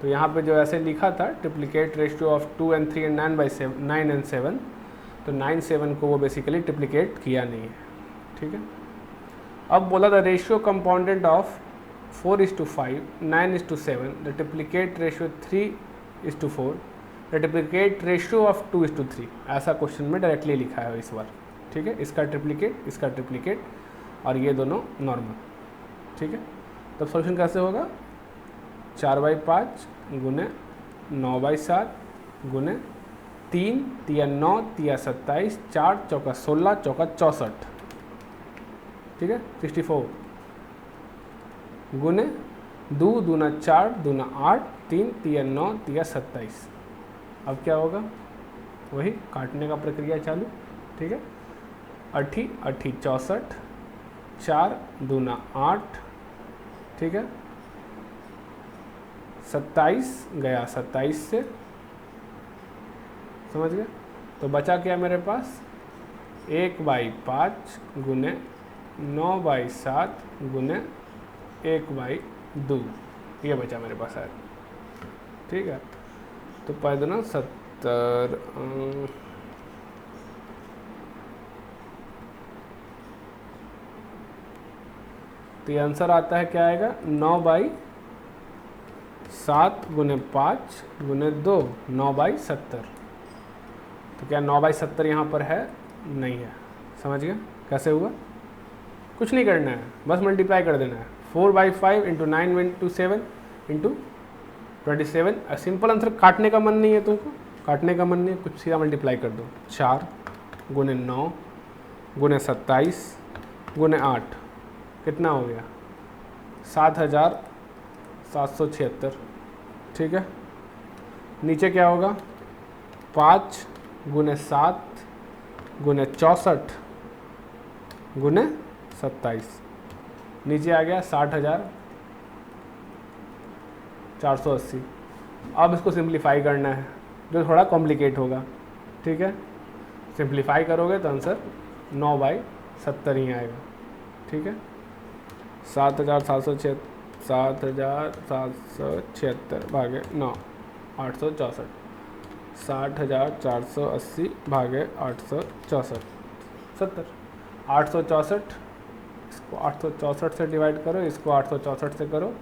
तो यहाँ पे जो ऐसे लिखा था triplicate ratio of 2 and 3 and 9 and 7, तो 9 7 को वो बेसिकली ट्रिप्लिकेट किया नहीं है, ठीक है। अब बोला the ratio compounded of 4:5, 9:7, the triplicate ratio 3:4, the triplicate ratio of 2:3, ऐसा क्वेश्चन में डायरेक्टली लिखा है इस बार, ठीक है। इसका ट्रिप्लिकेट और ये दोनों नॉर्मल, ठीक है। तब सॉल्यूशन कैसे होगा, 4/5 गुने 9/7 गुने 3 3 9 3 27, 4 चौका 16 चौका 64, ठीक है, 64 गुने 2 दूना 4 दूना 8, 3 3 9 3 27। अब क्या होगा, वही काटने का प्रक्रिया चालू, ठीक है। 8 8 64, 4 दूना 8, ठीक है, 27 गया 27 से, समझ गए। तो बचा क्या मेरे पास, 1/5 गुने 9/7 गुने 1/2, ये बचा मेरे पास है, ठीक है। तो 5 दूना 70, तो ये आंसर आता है, क्या आएगा, 9/7 गुने 5 गुने 2, 9/70। तो क्या 9/70 यहाँ पर है, नहीं है, समझ गया कैसे हुआ। कुछ नहीं करना है, बस मल्टीप्लाई कर देना है, 4/5 into 9 into 7 into 27। Simple answer, काटने का मन नहीं है तुमको, काटने का मन नहीं है, कुछ सीधा मल्टीप्लाई कर दो, 4 गुने 9 गुने 27 गुने 8, कितना हो गया, 7,776, ठीक है। नीचे क्या होगा, 5 गुने 7 गुने 64 गुने 27, नीचे आ गया 60,480। अब इसको सिंप्लीफाई करना है, जो थोड़ा कॉम्प्लिकेट होगा, ठीक है। सिंप्लीफाई करोगे तो आंसर 9/70 ही आएगा, ठीक है। 7,776 भागे 9, 864, 60,480 भागे 864, 70, 864, इसको 864 से डिवाइड करो, इसको 864 से करो,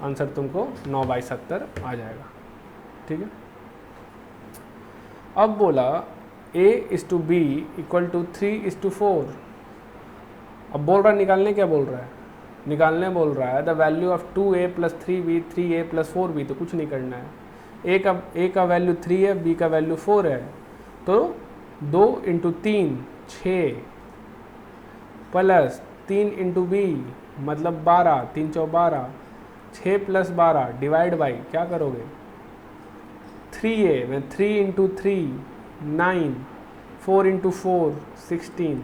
आंसर तुमको 9/70 आ जाएगा, ठीक है। अब बोला A:B = 3:4। अब बोल रहा है निकालने, क्या बोल रहा है, निकालने बोल रहा है the value of 2A + 3B 3A + 4B। तो कुछ नहीं करना है, A का वैल्यू 3 है, B का वैल्यू 4 है, तो 2 × 3 6 प्लस 3 × B मतलब 12, 3 × 12, 6 + 12 डिवाइड बाई क्या करोगे, 3A में 3 × 3 9, 4 × 4 16,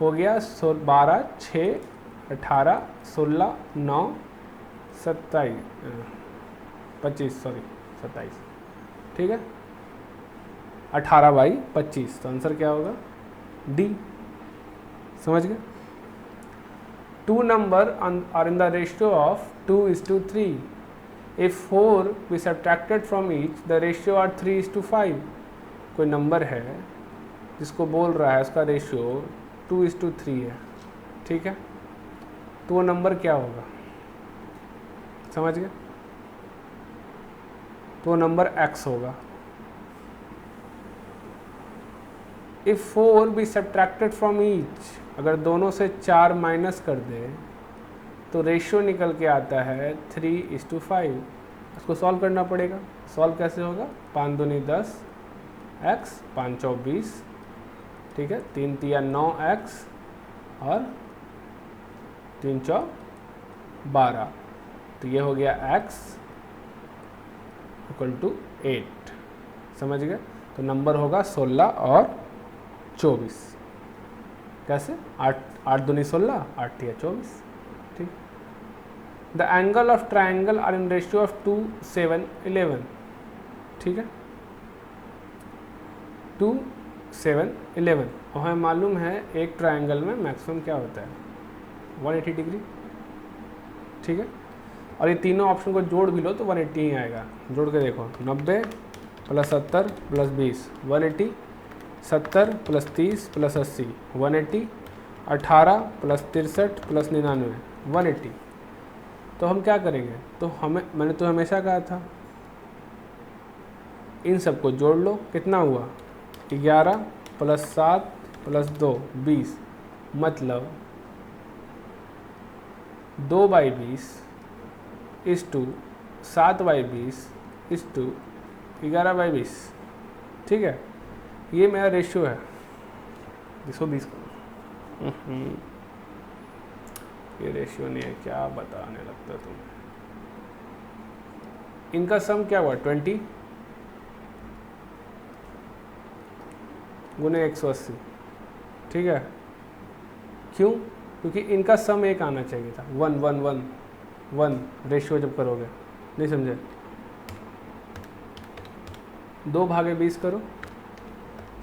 हो गया 12 6 18 16 9 27 27, ठीक है, 18/25। तो आंसर क्या होगा, डी, समझ गए। 2 number are in the ratio of 2:3. If 4 be subtracted from each, the ratio are 3:5. कोई नंबर है जिसको बोल रहा है उसका रेशियो 2:3 है, ठीक है। तो वो नंबर क्या होगा, समझ गए, तो वो नंबर x होगा। If 4 be subtracted from each, अगर दोनों से 4 माइनस कर दे तो रेशियो निकल के आता है 3:5। उसको सॉल्व करना पड़ेगा। सॉल्व कैसे होगा, 5 दूनी 10 x, 5 चौक 20, ठीक है, 3 तिया 9x और 3 चौक 12। तो ये हो गया x = 8, समझ गए? तो नंबर होगा 16 और 24। कैसे? 8 दूनी 16, 8 तिया 24। ठीक। The angle of triangle are in ratio of 2, 7, 11। ठीक है, 2, 7, 11। और हमें मालूम है एक ट्राइंगल में मैक्सिमम क्या होता है, 180 डिग्री। ठीक है, और ये तीनों ऑप्शन को जोड़ भी लो तो 180 ही आएगा। जोड़ के देखो, 90 + 70 + 20 180, 70 + 30 + 80 180, 18 + 63 + 99 180। तो हम क्या करेंगे, तो मैंने तो हमेशा कहा था इन सबको जोड़ लो, कितना हुआ, 11 + 7 + 2 20, मतलब 2/20 = 7/20 = 11/20। ठीक है, ये मेरा रेशियो है 220 का। ये रेशियो नहीं है, क्या बताने लगता तुम्हें। इनका सम क्या हुआ, 20 × 180। ठीक है, क्यों? क्योंकि इनका सम एक आना चाहिए था, 1 1 1 1 रेशियो जब करोगे, नहीं समझे? 2/20 करो,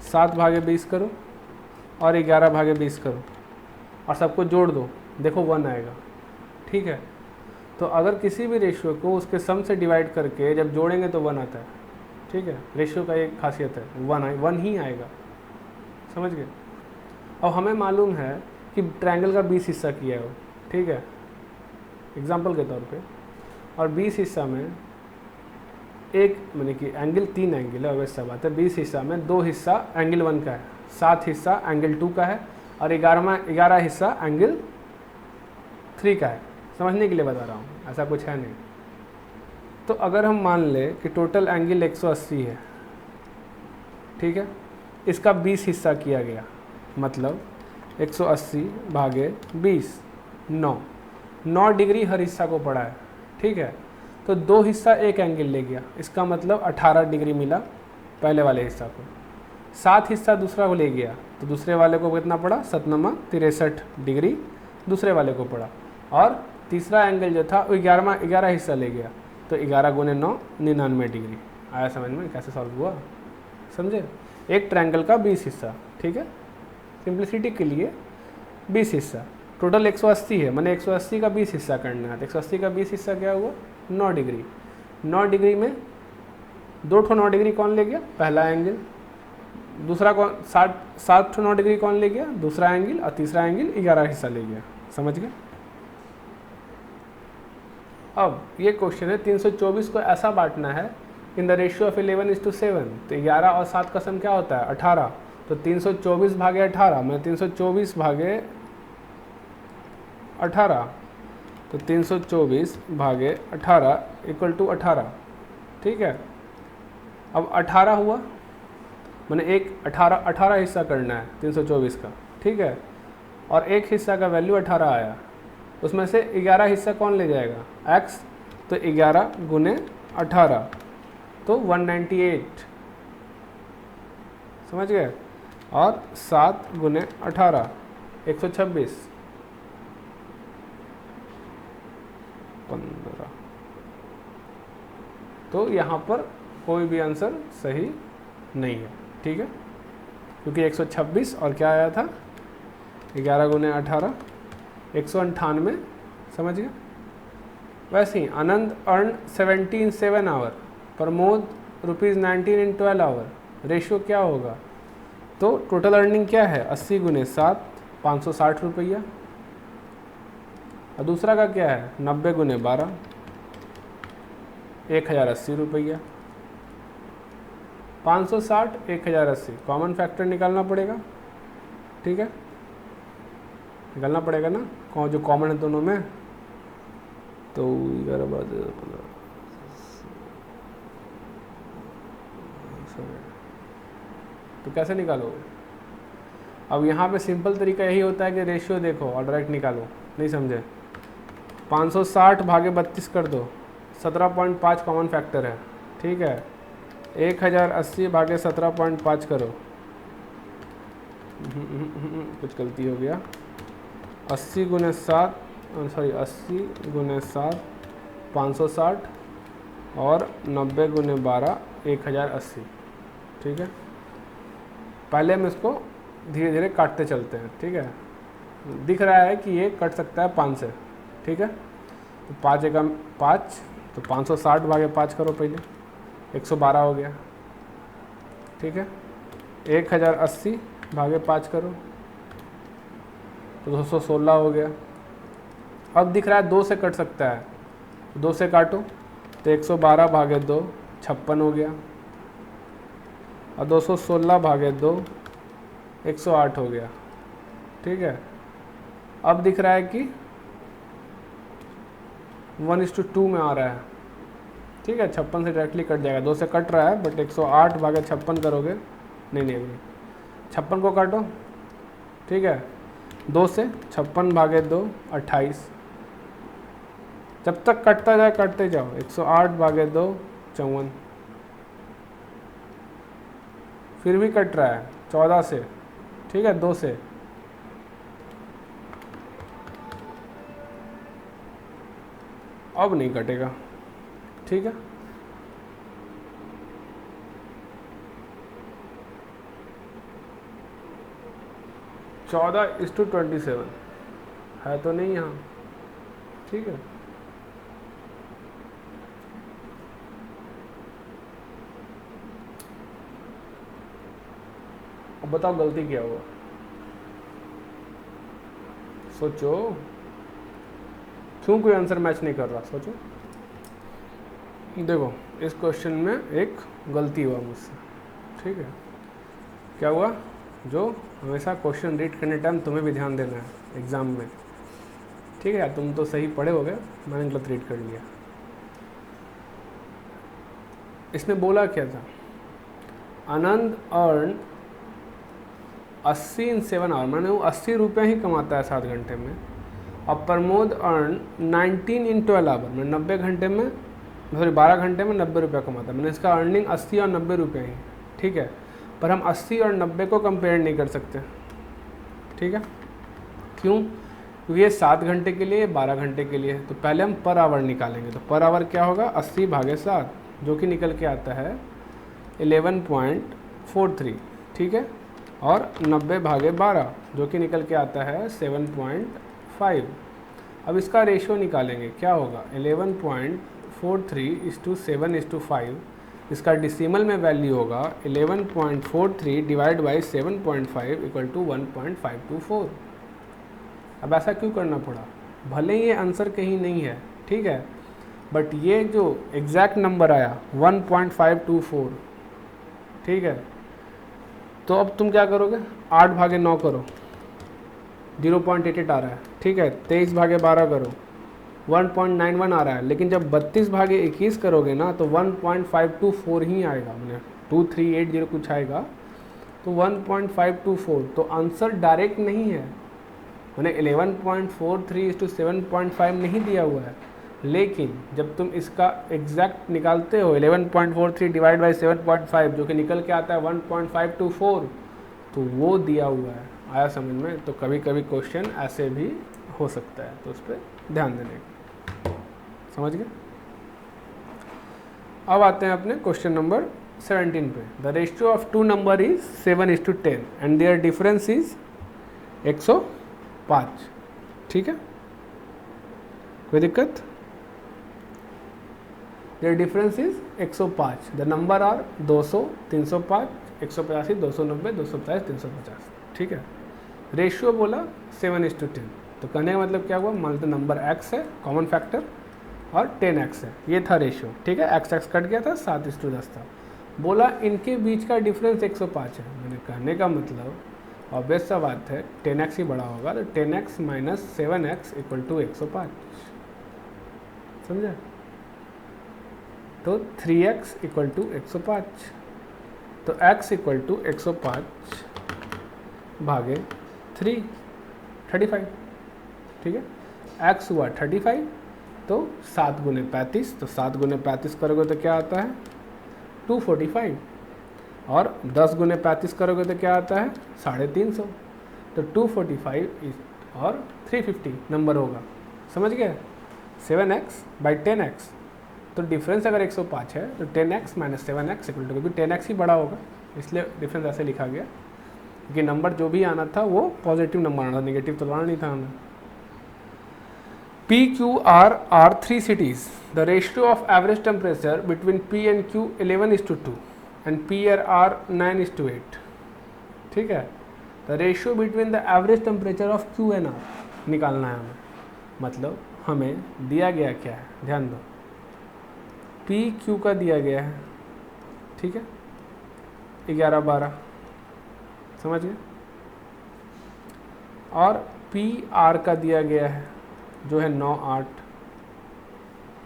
7/20 करो और 11/20 करो और सबको जोड़ दो, देखो 1 आएगा। ठीक है, तो अगर किसी भी रेशियो को उसके सम से डिवाइड करके जब जोड़ेंगे तो 1 आता है। ठीक है, रेशियो का एक खासियत है, 1 ही आएगा। समझ गए? अब हमें मालूम है कि ट्रायंगल का 20 हिस्सा किया है वो। ठीक है, एग्जाम्पल के तौर पे, और 20 हिस्सा में एक माने कि एंगल 3 एंगल है, वैसा बात है। 20 हिस्सा में 2 हिस्सा एंगल 1 का है, 7 हिस्सा एंगल 2 का है और 11 हिस्सा एंगल 3 का है। समझने के लिए बता रहा हूँ, ऐसा कुछ है नहीं। तो अगर हम मान लें कि टोटल एंगल 180 है, ठीक है, इसका 20 हिस्सा किया गया, मतलब 180/20 9 डिग्री हर हिस्सा को पड़ा है। ठीक है, तो 2 हिस्सा एक एंगल ले गया, इसका मतलब 18 डिग्री मिला पहले वाले हिस्सा को। 7 हिस्सा दूसरा को ले गया तो दूसरे वाले को कितना पड़ा, 7 × 63 डिग्री दूसरे वाले को पड़ा। और तीसरा एंगल जो था वो 11 हिस्सा ले गया, तो 11 × 9 99 डिग्री। आया समझ में कैसे सॉल्व हुआ? समझे? एक ट्रायंगल का 20 हिस्सा। ठीक है, सिंप्लिसिटी के लिए 20 हिस्सा, टोटल 180 है, मैंने 180 का 20 हिस्सा करना है। तो 180 का 20 हिस्सा क्या हुआ, 9 डिग्री। 9 डिग्री में 2 9 डिग्री कौन ले गया, पहला एंगल। दूसरा कौन, 7 9 डिग्री कौन ले गया, दूसरा एंगल। और तीसरा एंगल 11 हिस्सा ले गया। समझ गए? अब ये क्वेश्चन है, 324 को ऐसा बांटना है इन द रेशियो ऑफ 11:7। तो 11 और 7 का सम क्या होता है, 18। तो 324/18, मैं 324/18, तो 324/18 = 18। ठीक है, अब 18 हुआ, मैंने एक 18 हिस्सा करना है 324 का। ठीक है, और एक हिस्सा का वैल्यू 18 आया, उसमें से 11 हिस्सा कौन ले जाएगा, x। तो 11 × 18 तो 198। समझ गए? और 7 × 18 126, 15। तो यहाँ पर कोई भी आंसर सही नहीं है। ठीक है, क्योंकि 126 और क्या आया था, 11 × 18 198। समझ गए? वैसे ही Anand earn 17 hour, Pramod ₹19 in 12 hour. Ratio क्या होगा, तो टोटल अर्निंग क्या है, 80 × 7 560 रुपया। और दूसरा का क्या है, 90 × 12 1080 रुपया। 560 1080, कॉमन फैक्टर निकालना पड़ेगा। ठीक है, निकालना पड़ेगा ना, जो कॉमन है दोनों में। तो 11 तो कैसे निकालोगे? अब यहाँ पे सिंपल तरीका यही होता है कि रेशियो देखो और डायरेक्ट निकालो। नहीं समझे? 560/32 कर दो, 17.5 कॉमन फैक्टर है। ठीक है, 1080 भागे 17.5 करो। कुछ गलती हो गया। 80 गुने 7 80 गुने 7 560 और 90 गुने 12 1080। ठीक है, पहले हम इसको धीरे धीरे काटते चलते हैं। ठीक है, दिख रहा है कि ये कट सकता है 5 से। ठीक है, तो 5 एकम 5, तो 560 भागे 5 करो पहले, 112 हो गया। ठीक है, 1080 भागे 5 करो तो 216 हो गया। अब दिख रहा है 2 से कट सकता है, 2 से काटो तो 112 भागे 2 56 हो गया, और 216 भागे 2 108 हो गया। ठीक है, अब दिख रहा है कि 1:2 में आ रहा है। ठीक है, 56 से डायरेक्टली कट जाएगा, 2 से कट रहा है बट 108 भागे 56 करोगे, नहीं 56 को काटो। ठीक है, 2 से 56 भागे 2 28, जब तक कटता जाए काटते जाओ। 108 भागे 2 54, फिर भी कट रहा है 14 से। ठीक है, 2 से अब नहीं कटेगा। ठीक है, चौदह 27 है तो नहीं यहाँ। ठीक है, अब बताओ गलती क्या हुआ, सोचो। क्यों कोई आंसर मैच नहीं कर रहा, सोचो। देखो, इस क्वेश्चन में एक गलती हुआ मुझसे। ठीक है, क्या हुआ, जो हमेशा क्वेश्चन रीड करने टाइम तुम्हें भी ध्यान देना है एग्ज़ाम में। ठीक है, तुम तो सही पढ़े होगे, मैंने गलत रीड कर लिया। इसने बोला क्या था, आनंद अर्न 80 इन 7 आवर, मैंने वो 80 रुपये ही कमाता है 7 घंटे में। अब प्रमोद अर्न 19 इन 12 आवर, मैं 90 घंटे में 12 घंटे में 90 रुपये कमाता है। मैंने इसका अर्निंग 80 और 90 रुपये ही। ठीक है, पर हम 80 और 90 को कंपेयर नहीं कर सकते। ठीक है, क्यों, क्योंकि ये 7 घंटे के लिए, 12 घंटे के लिए। तो पहले हम पर आवर निकालेंगे, तो पर आवर क्या होगा, 80 भागे 7, जो कि निकल के आता है 11.43। ठीक है, और 90 भागे 12, जो कि निकल के आता है 7.5। अब इसका रेशियो निकालेंगे, क्या होगा, 11.43:7:5। इसका डिसिमल में वैल्यू होगा 11.43 डिवाइड बाई 7.5 इक्वल टू 1.524। अब ऐसा क्यों करना पड़ा, भले ही ये आंसर कहीं नहीं है। ठीक है, बट ये जो एग्जैक्ट नंबर आया 1.524। ठीक है, तो अब तुम क्या करोगे, 8 भागे 9 करो, 0.88 आ रहा है। ठीक है, 23 भागे 12 करो, 1.91 आ रहा है। लेकिन जब 32 भागे 21 करोगे ना, तो 1.524 ही आएगा, मैंने 2380 कुछ आएगा, तो 1.524। तो आंसर डायरेक्ट नहीं है, मैंने 11.43:7.5 नहीं दिया हुआ है। लेकिन जब तुम इसका एग्जैक्ट निकालते हो 11.43 डिवाइड बाई 7.5, जो कि निकल के आता है 1.524, तो वो दिया हुआ है। आया समझ में। तो कभी कभी क्वेश्चन ऐसे भी हो सकता है, तो उस पर ध्यान देने का, समझ गए। अब आते हैं अपने क्वेश्चन नंबर 17 पे। The ratio of 2 number is 7:10 and their difference is 105। ठीक है, कोई दिक्कत, their difference is 105। The number are 200, 305, 185, 290, 250, 350। ठीक है, रेशियो बोला 7:10, तो कहने का मतलब क्या हुआ, मान लो नंबर x है, कॉमन फैक्टर, और 10x है, ये था रेशियो। ठीक है, x कट गया था, 7:10 था। बोला इनके बीच का डिफरेंस 105 है। मैंने कहने का मतलब ऑब्वियस सा बात है, 10x ही बड़ा होगा, तो 10x minus 7x equal to 105। समझे, तो 3x इक्वल टू 105, तो x इक्वल टू 105 भागे 3 35। ठीक है, x हुआ 35, तो 7 गुने 35, तो 7 गुने 35 करोगे तो क्या आता है 245 और 10 गुने 35 करोगे तो क्या आता है 350। तो 245 और 350 नंबर होगा, समझ गए। 7x/10x, तो डिफरेंस अगर 105 है तो 10x - 7x इक्वल टू, क्योंकि 10x ही बड़ा होगा इसलिए डिफरेंस ऐसे लिखा गया, क्योंकि नंबर जो भी आना था वो पॉजिटिव नंबर आना था, नेगेटिव तो लाना नहीं था हमें। PQR are 3 cities. The ratio of average temperature between P and Q 11:2 and PR 9:8. ठीक है, the ratio between the average temperature of Q and R निकालना है हमें। मतलब हमें दिया गया क्या है, ध्यान दो, P Q का दिया गया है, ठीक है, 11-12, समझ गए, और P R का दिया गया है जो है 9-8,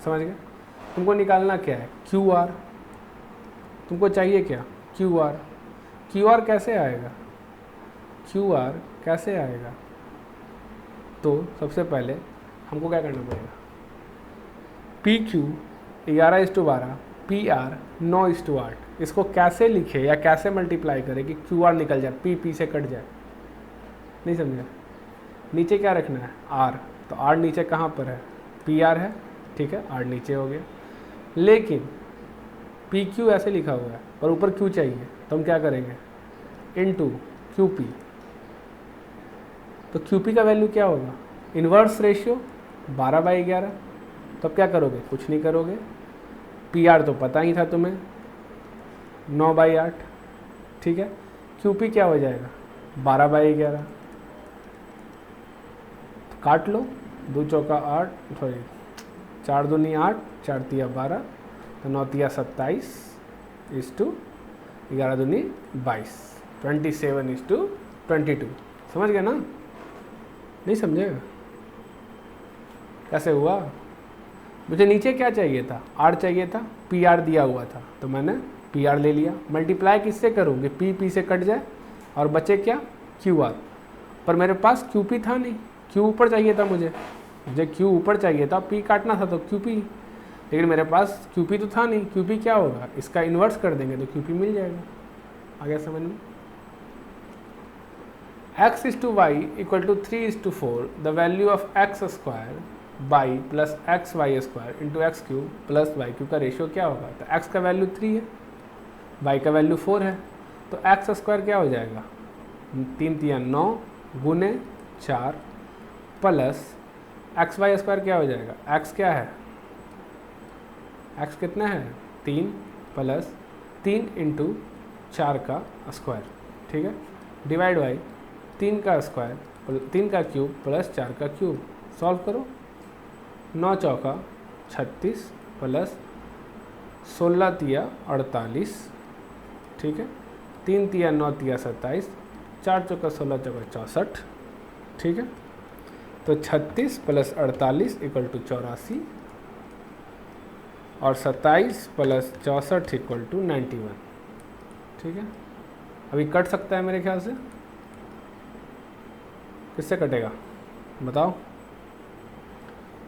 समझ गए। तुमको निकालना क्या है, QR, तुमको चाहिए क्या, QR। QR कैसे आएगा, QR कैसे आएगा, तो सबसे पहले हमको क्या करना पड़ेगा, PQ 11:12, PR 9:8, इसको कैसे लिखे या कैसे मल्टीप्लाई करें कि QR निकल जाए, P से कट जाए, नहीं समझे। नीचे क्या रखना है, R, तो R नीचे कहाँ पर है, PR है, ठीक है, R नीचे हो गया। लेकिन PQ ऐसे लिखा हुआ है और ऊपर Q चाहिए, तो हम क्या करेंगे, इनटू QP। तो QP का वैल्यू क्या होगा, इन्वर्स रेशियो 12/11। तो अब क्या करोगे, कुछ नहीं करोगे, PR तो पता ही था तुम्हें 9/8, ठीक है। QP क्या हो जाएगा 12/11, तो काट लो, 2 चौका 8, सॉरी 4 दूनी 8, 4 तिया 12, तो 9 तिया 27 = 11 दूनी 22, 27:22। समझ गए ना, नहीं समझे, कैसे हुआ। मुझे नीचे क्या चाहिए था, R चाहिए था, PR दिया हुआ था, तो मैंने PR ले लिया। मल्टीप्लाई किससे करूँगी, P से कट जाए और बचे क्या, QR। पर मेरे पास QP था नहीं, Q ऊपर चाहिए था, मुझे Q ऊपर चाहिए था, P काटना था तो QP, लेकिन मेरे पास QP तो था नहीं। QP क्या होगा, इसका इन्वर्स कर देंगे तो QP मिल जाएगा। आ गया समझ में। x/y = 3:4, the value of x² y + xy² into x³ + y³ का रेशियो क्या होगा, तो x का वैल्यू 3 है, y का वैल्यू 4 है, तो x² क्या हो जाएगा, 3 तिया 9 गुने 4 प्लस xy² क्या हो जाएगा, x क्या है, x कितना है 3 प्लस 3 इंटू 4 का स्क्वायर, ठीक है, डिवाइड बाई 3 का स्क्वायर 3 का क्यूब प्लस 4 का क्यूब। सॉल्व करो, 9 चौका 36 प्लस 16 तिया 48, ठीक है, 3 तिया 9 तिया 27, 4 चौका 16 चौका 64, ठीक है। तो 36 प्लस 48 = 84 और 27 प्लस 64 = 91, ठीक है। अभी कट सकता है मेरे ख्याल से, किससे कटेगा बताओ,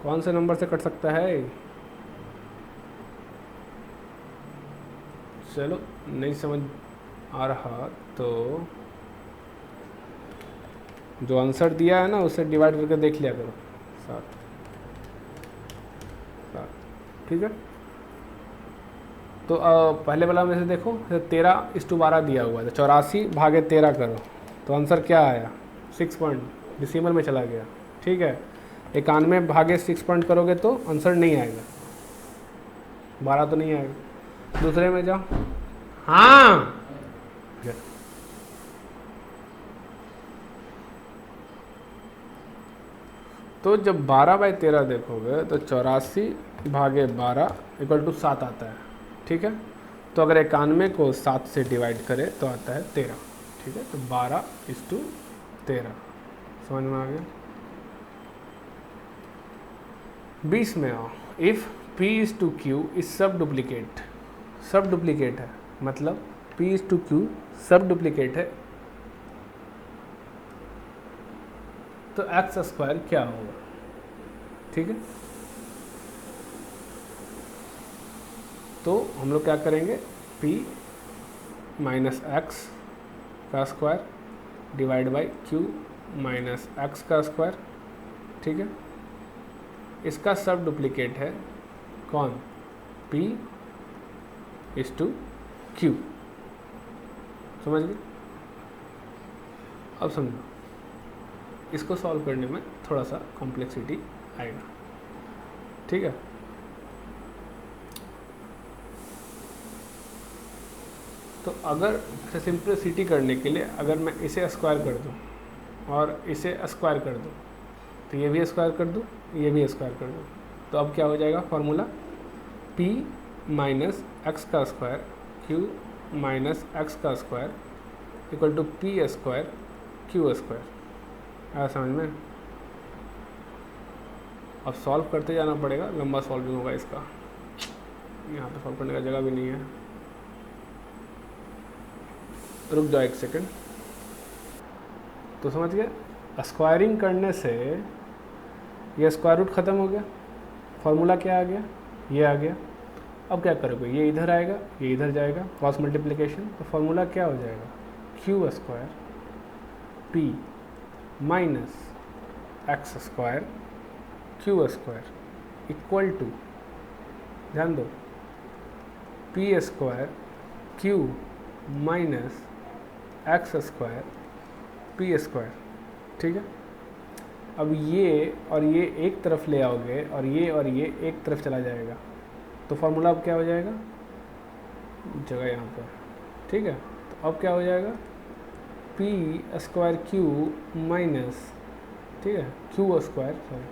कौन से नंबर से कट सकता है। चलो नहीं समझ आ रहा तो जो आंसर दिया है ना उससे डिवाइड करके देख लिया करो, 7, ठीक है। तो पहले वाला में से देखो, 13:12 दिया हुआ था, 84/13 करो, तो आंसर क्या आया 6 पॉइंट, डिसिमल में चला गया, ठीक है। 91/6 पॉइंट करोगे तो आंसर नहीं आएगा, 12 तो नहीं आएगा। दूसरे में जाओ, हाँ तो जब 12/13 देखोगे तो 84/12 = 7 आता है, ठीक है। तो अगर 91 को 7 से डिवाइड करें तो आता है 13, ठीक है। तो 12:13, समझ में आ गया। 20 में आओ, इफ़ P/Q इज सब डुप्लीकेट है, मतलब P/Q सब डुप्लीकेट है, तो x² क्या होगा, ठीक है। तो हम लोग क्या करेंगे, p माइनस एक्स का square divide by Q minus x का स्क्वायर, ठीक है। इसका सब डुप्लीकेट है कौन, p इज टू q, समझ गए। अब समझो, इसको सॉल्व करने में थोड़ा सा कॉम्प्लेक्सिटी आएगा, ठीक है। तो अगर सिंपलिसिटी करने के लिए अगर मैं इसे स्क्वायर कर दूं और इसे स्क्वायर कर दूं, तो ये भी स्क्वायर कर दूं, ये भी स्क्वायर कर दूं, तो अब क्या हो जाएगा फॉर्मूला, p माइनस एक्स का स्क्वायर q माइनस एक्स का square equal to p square q square. आया समझ में। अब सॉल्व करते जाना पड़ेगा, लंबा सॉल्विंग होगा इसका, यहाँ पे सॉल्व करने का जगह भी नहीं है। रुक जाओ एक सेकंड। तो समझ गए, स्क्वायरिंग करने से ये स्क्वायर रूट ख़त्म हो गया, फॉर्मूला क्या आ गया, ये आ गया। अब क्या करोगे, ये इधर आएगा, ये इधर जाएगा, क्रॉस मल्टीप्लिकेशन, तो फॉर्मूला क्या हो जाएगा, q square p minus x square q square equal to, ध्यान दो, p square q minus x square P square, ठीक है। अब ये और ये एक तरफ ले आओगे और ये एक तरफ चला जाएगा, तो फार्मूला अब क्या हो जाएगा, जगह यहाँ पर, ठीक है। तो अब क्या हो जाएगा, पी स्क्वायर क्यू माइनस, ठीक है, q square, sorry,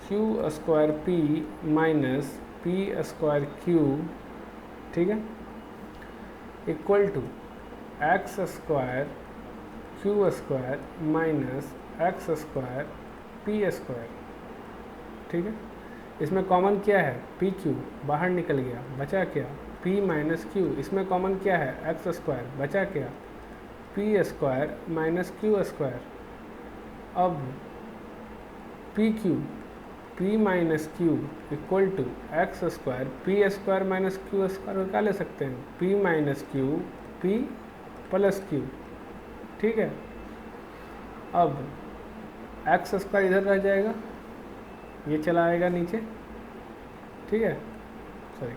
q square p minus p square q, ठीक है, equal to x square q square minus x square P square, ठीक है। इसमें कॉमन क्या है, पी क्यू बाहर निकल गया, बचा क्या, पी माइनस क्यू। इसमें कॉमन क्या है, एक्स स्क्वायर, बचा क्या, P square minus Q square. अब P Q, P minus Q equal to x square P square minus Q square क्या ले सकते हैं, P minus Q P plus Q, ठीक है। अब एक्स स्क्वायर इधर रह जाएगा, ये चला आएगा नीचे, ठीक है, सॉरी,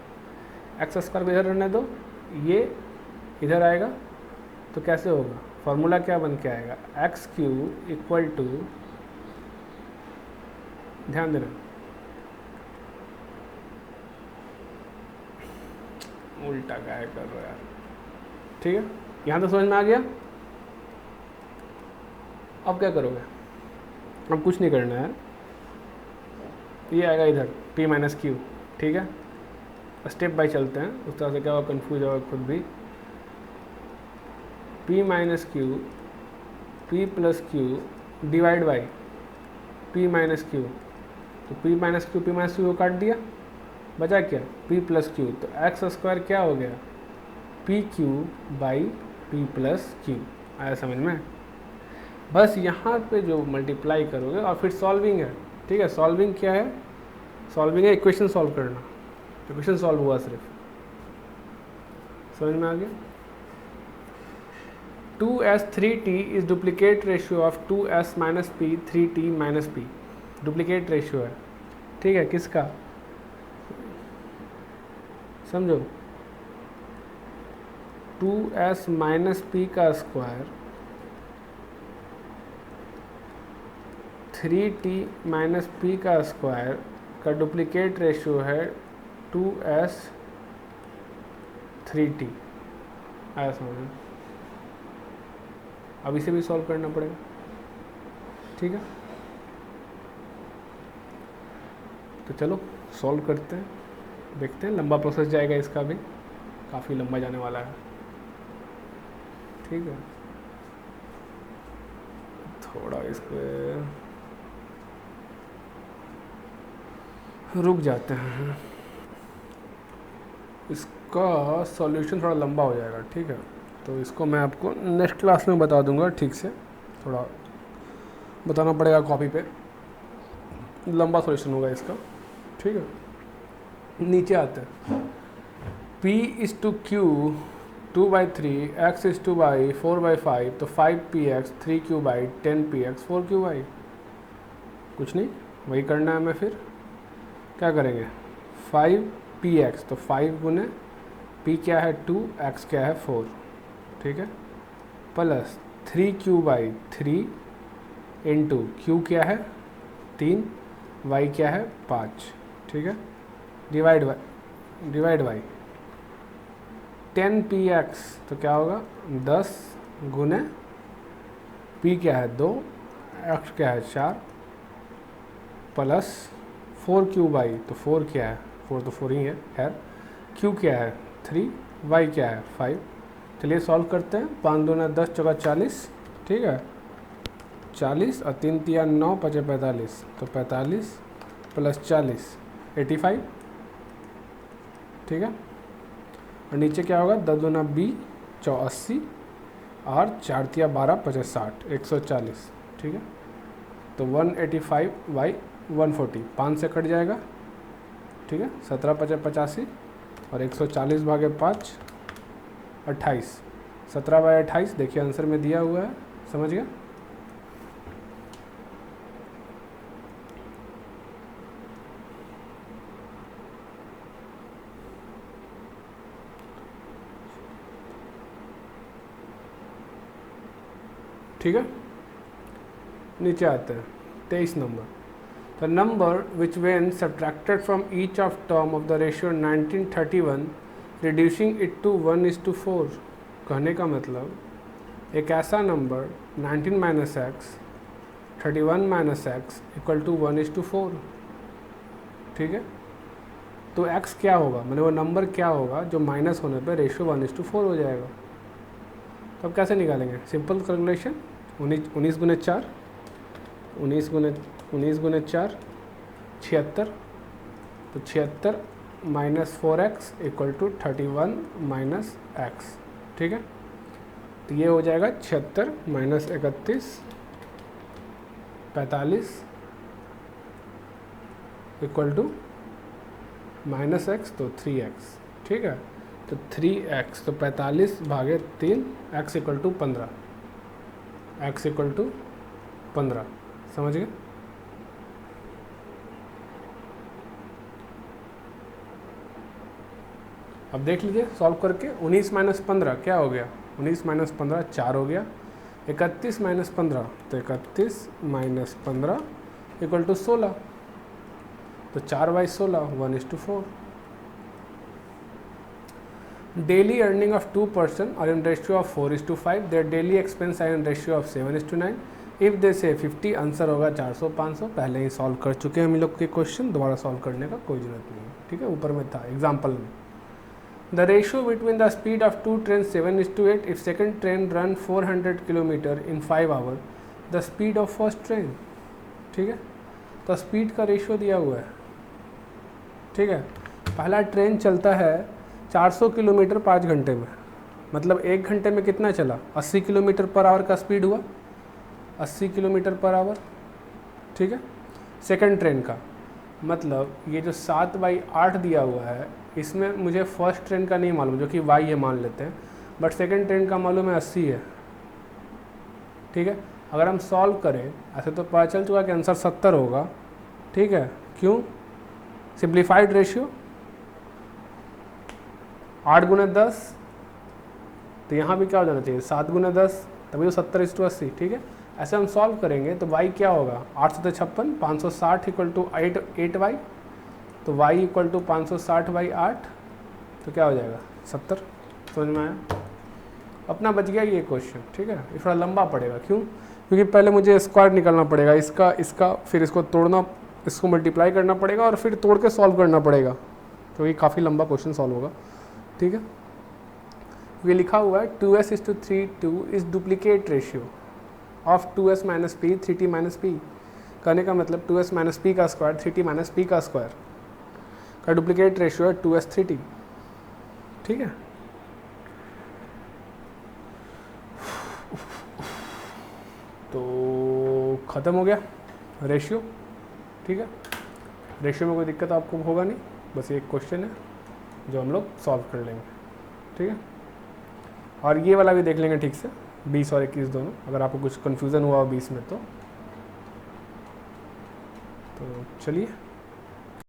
एक्स स्क्वायर को इधर रहने दो, ये इधर आएगा, तो कैसे होगा, फॉर्मूला क्या बन के आएगा, एक्स क्यू इक्वल टू, ध्यान देना, उल्टा क्या कर रहे हो यार, ठीक है। यहाँ तो समझ में आ गया। अब क्या करोगे, अब कुछ नहीं करना है, ये आएगा इधर p माइनस क्यू, ठीक है। स्टेप बाय चलते हैं, उस तरह से क्या होगा, कन्फ्यूज होगा खुद भी। p minus Q p plus Q divide by p minus Q, तो p माइनस क्यू को काट दिया, बचा क्या, p प्लस क्यू, तो एक्स स्क्वायर क्या हो गया, P Q by P plus Q. आया समझ में। बस यहाँ पे जो मल्टीप्लाई करोगे और फिर सॉल्विंग है, ठीक है। सॉल्विंग क्या है, सॉल्विंग है इक्वेशन सॉल्व करना, इक्वेशन सॉल्व हुआ सिर्फ, समझ में आ गया। 2s 3t is duplicate ratio of 2s minus P 3t minus P, duplicate ratio है, ठीक है, किसका, समझो, 2s माइनस पी का स्क्वायर 3t माइनस पी का स्क्वायर का डुप्लीकेट रेशियो है 2s 3t। आया समझ में। अब इसे भी सॉल्व करना पड़ेगा, ठीक है। तो चलो सॉल्व करते हैं, देखते हैं, लंबा प्रोसेस जाएगा इसका भी, काफ़ी लंबा जाने वाला है, ठीक है। थोड़ा इस पर रुक जाते हैं, इसका सॉल्यूशन थोड़ा लंबा हो जाएगा, ठीक है। तो इसको मैं आपको नेक्स्ट क्लास में बता दूंगा, ठीक से थोड़ा बताना पड़ेगा कॉपी पे, लंबा सॉल्यूशन होगा इसका, ठीक है। नीचे आते हैं, P is to Q 2/3, X is to Y 4/5, तो 5px 3q/, 10px 4q/। कुछ नहीं, वही करना है हमें। फिर क्या करेंगे, 5px तो 5 गुने p क्या है 2, x क्या है 4, ठीक है, प्लस 3q/3 इंटू q क्या है 3, y क्या है 5, ठीक है, डिवाइड बाई 10px तो क्या होगा 10 गुने p क्या है 2, x क्या है 4, प्लस 4q/, तो 4 क्या है 4 तो 4 ही है, खैर q क्या है 3, y क्या है 5। चलिए सॉल्व करते हैं। 5 दूना 10 चौका 40, ठीक है, 40 और 3 तिया 9 5 45, तो 45 प्लस 40 85, ठीक है। और नीचे क्या होगा 10 दूना 20 84 और 4 तिया 12 5 60 140, ठीक है। तो 185/140 5 से कट जाएगा, ठीक है, 17 5 85 और 140 भागे 5 28, 17/28 देखिए आंसर में दिया हुआ है, समझ गया। ठीक है, नीचे आते हैं 23 number. The number which when subtracted from each of term of the ratio 1931 reducing it to 1:4। कहने का मतलब एक ऐसा number 19 minus x 31 minus x equal to 1:4, ठीक है। तो x क्या होगा, मतलब वो नंबर क्या होगा जो माइनस होने पे रेशियो 1:4 हो जाएगा। तो अब कैसे निकालेंगे, सिंपल कैलकुलेशन, 19 गुने 4 19 गुने 4 76, तो 76 minus 4x equal to 31 minus x, ठीक है। तो ये हो जाएगा 76 minus 31 45 equal to minus x तो 3x, ठीक है। तो 3x तो 45 भागे 3, x equal to 15, x equal to 15, समझ गए। अब देख लीजिए सॉल्व करके, 19 माइनस 15 क्या हो गया, 19 माइनस 15 4 हो गया, 31 माइनस 15 तो 31 माइनस 15 इक्वल टू 16, तो 4/16 1:4। Daily earning of 2 person are in ratio of 4:5. Their daily expense are in ratio of 7:9. If they say 50, answer होगा 400 500। पहले ही सॉल्व कर चुके हैं हम लोग के क्वेश्चन, दोबारा सॉल्व करने का कोई ज़रूरत नहीं है, ठीक है, ऊपर में था एग्जाम्पल में। The ratio between the speed of 2 trains 7:8. If second train run 400 km in 5 hours, the speed of first train, ठीक है। तो स्पीड का रेशियो दिया हुआ है, ठीक है। पहला ट्रेन चलता है 400 किलोमीटर 5 घंटे में, मतलब 1 घंटे में कितना चला 80 किलोमीटर पर आवर का स्पीड हुआ, 80 किलोमीटर पर आवर, ठीक है। सेकंड ट्रेन का मतलब ये जो 7/8 दिया हुआ है, इसमें मुझे फर्स्ट ट्रेन का नहीं मालूम, जो कि y है मान लेते हैं, बट सेकंड ट्रेन का मालूम है 80 है, ठीक है। अगर हम सॉल्व करें ऐसे तो पता चल चुका कि आंसर 70 होगा, ठीक है। क्यों, सिंप्लीफाइड रेशियो 8 गुना 10, तो यहाँ भी क्या हो जाना चाहिए 7 गुना 10, तभी तो 70:80, ठीक है। ऐसे हम सॉल्व करेंगे तो y क्या होगा 8 7 56 560 इक्वल टू 8y, तो y इक्वल टू 560/8, तो क्या हो जाएगा 70। समझ में आया, अपना बच गया ये क्वेश्चन, ठीक है। ये थोड़ा लंबा पड़ेगा, क्यों, क्योंकि पहले मुझे स्क्वायर निकालना पड़ेगा इसका फिर इसको तोड़ना, इसको मल्टीप्लाई करना पड़ेगा और फिर तोड़ के सॉल्व करना पड़ेगा, तो ये काफ़ी लंबा क्वेश्चन सॉल्व होगा, ठीक है। ये लिखा हुआ है 2s:3 is duplicate ratio of 2s minus P 3t minus P. कहने का मतलब 2s माइनस पी का स्क्वायर 3t माइनस पी का स्क्वायर का डुप्लीकेट रेशियो है 2s 3t, ठीक है। तो ख़त्म हो गया रेशियो, ठीक है, रेशियो में कोई दिक्कत आपको होगा नहीं, बस एक क्वेश्चन है जो हम लोग सॉल्व कर लेंगे। ठीक है, और ये वाला भी देख लेंगे ठीक से, 20 और 21 दोनों, अगर आपको कुछ कन्फ्यूज़न हुआ 20 में तो चलिए।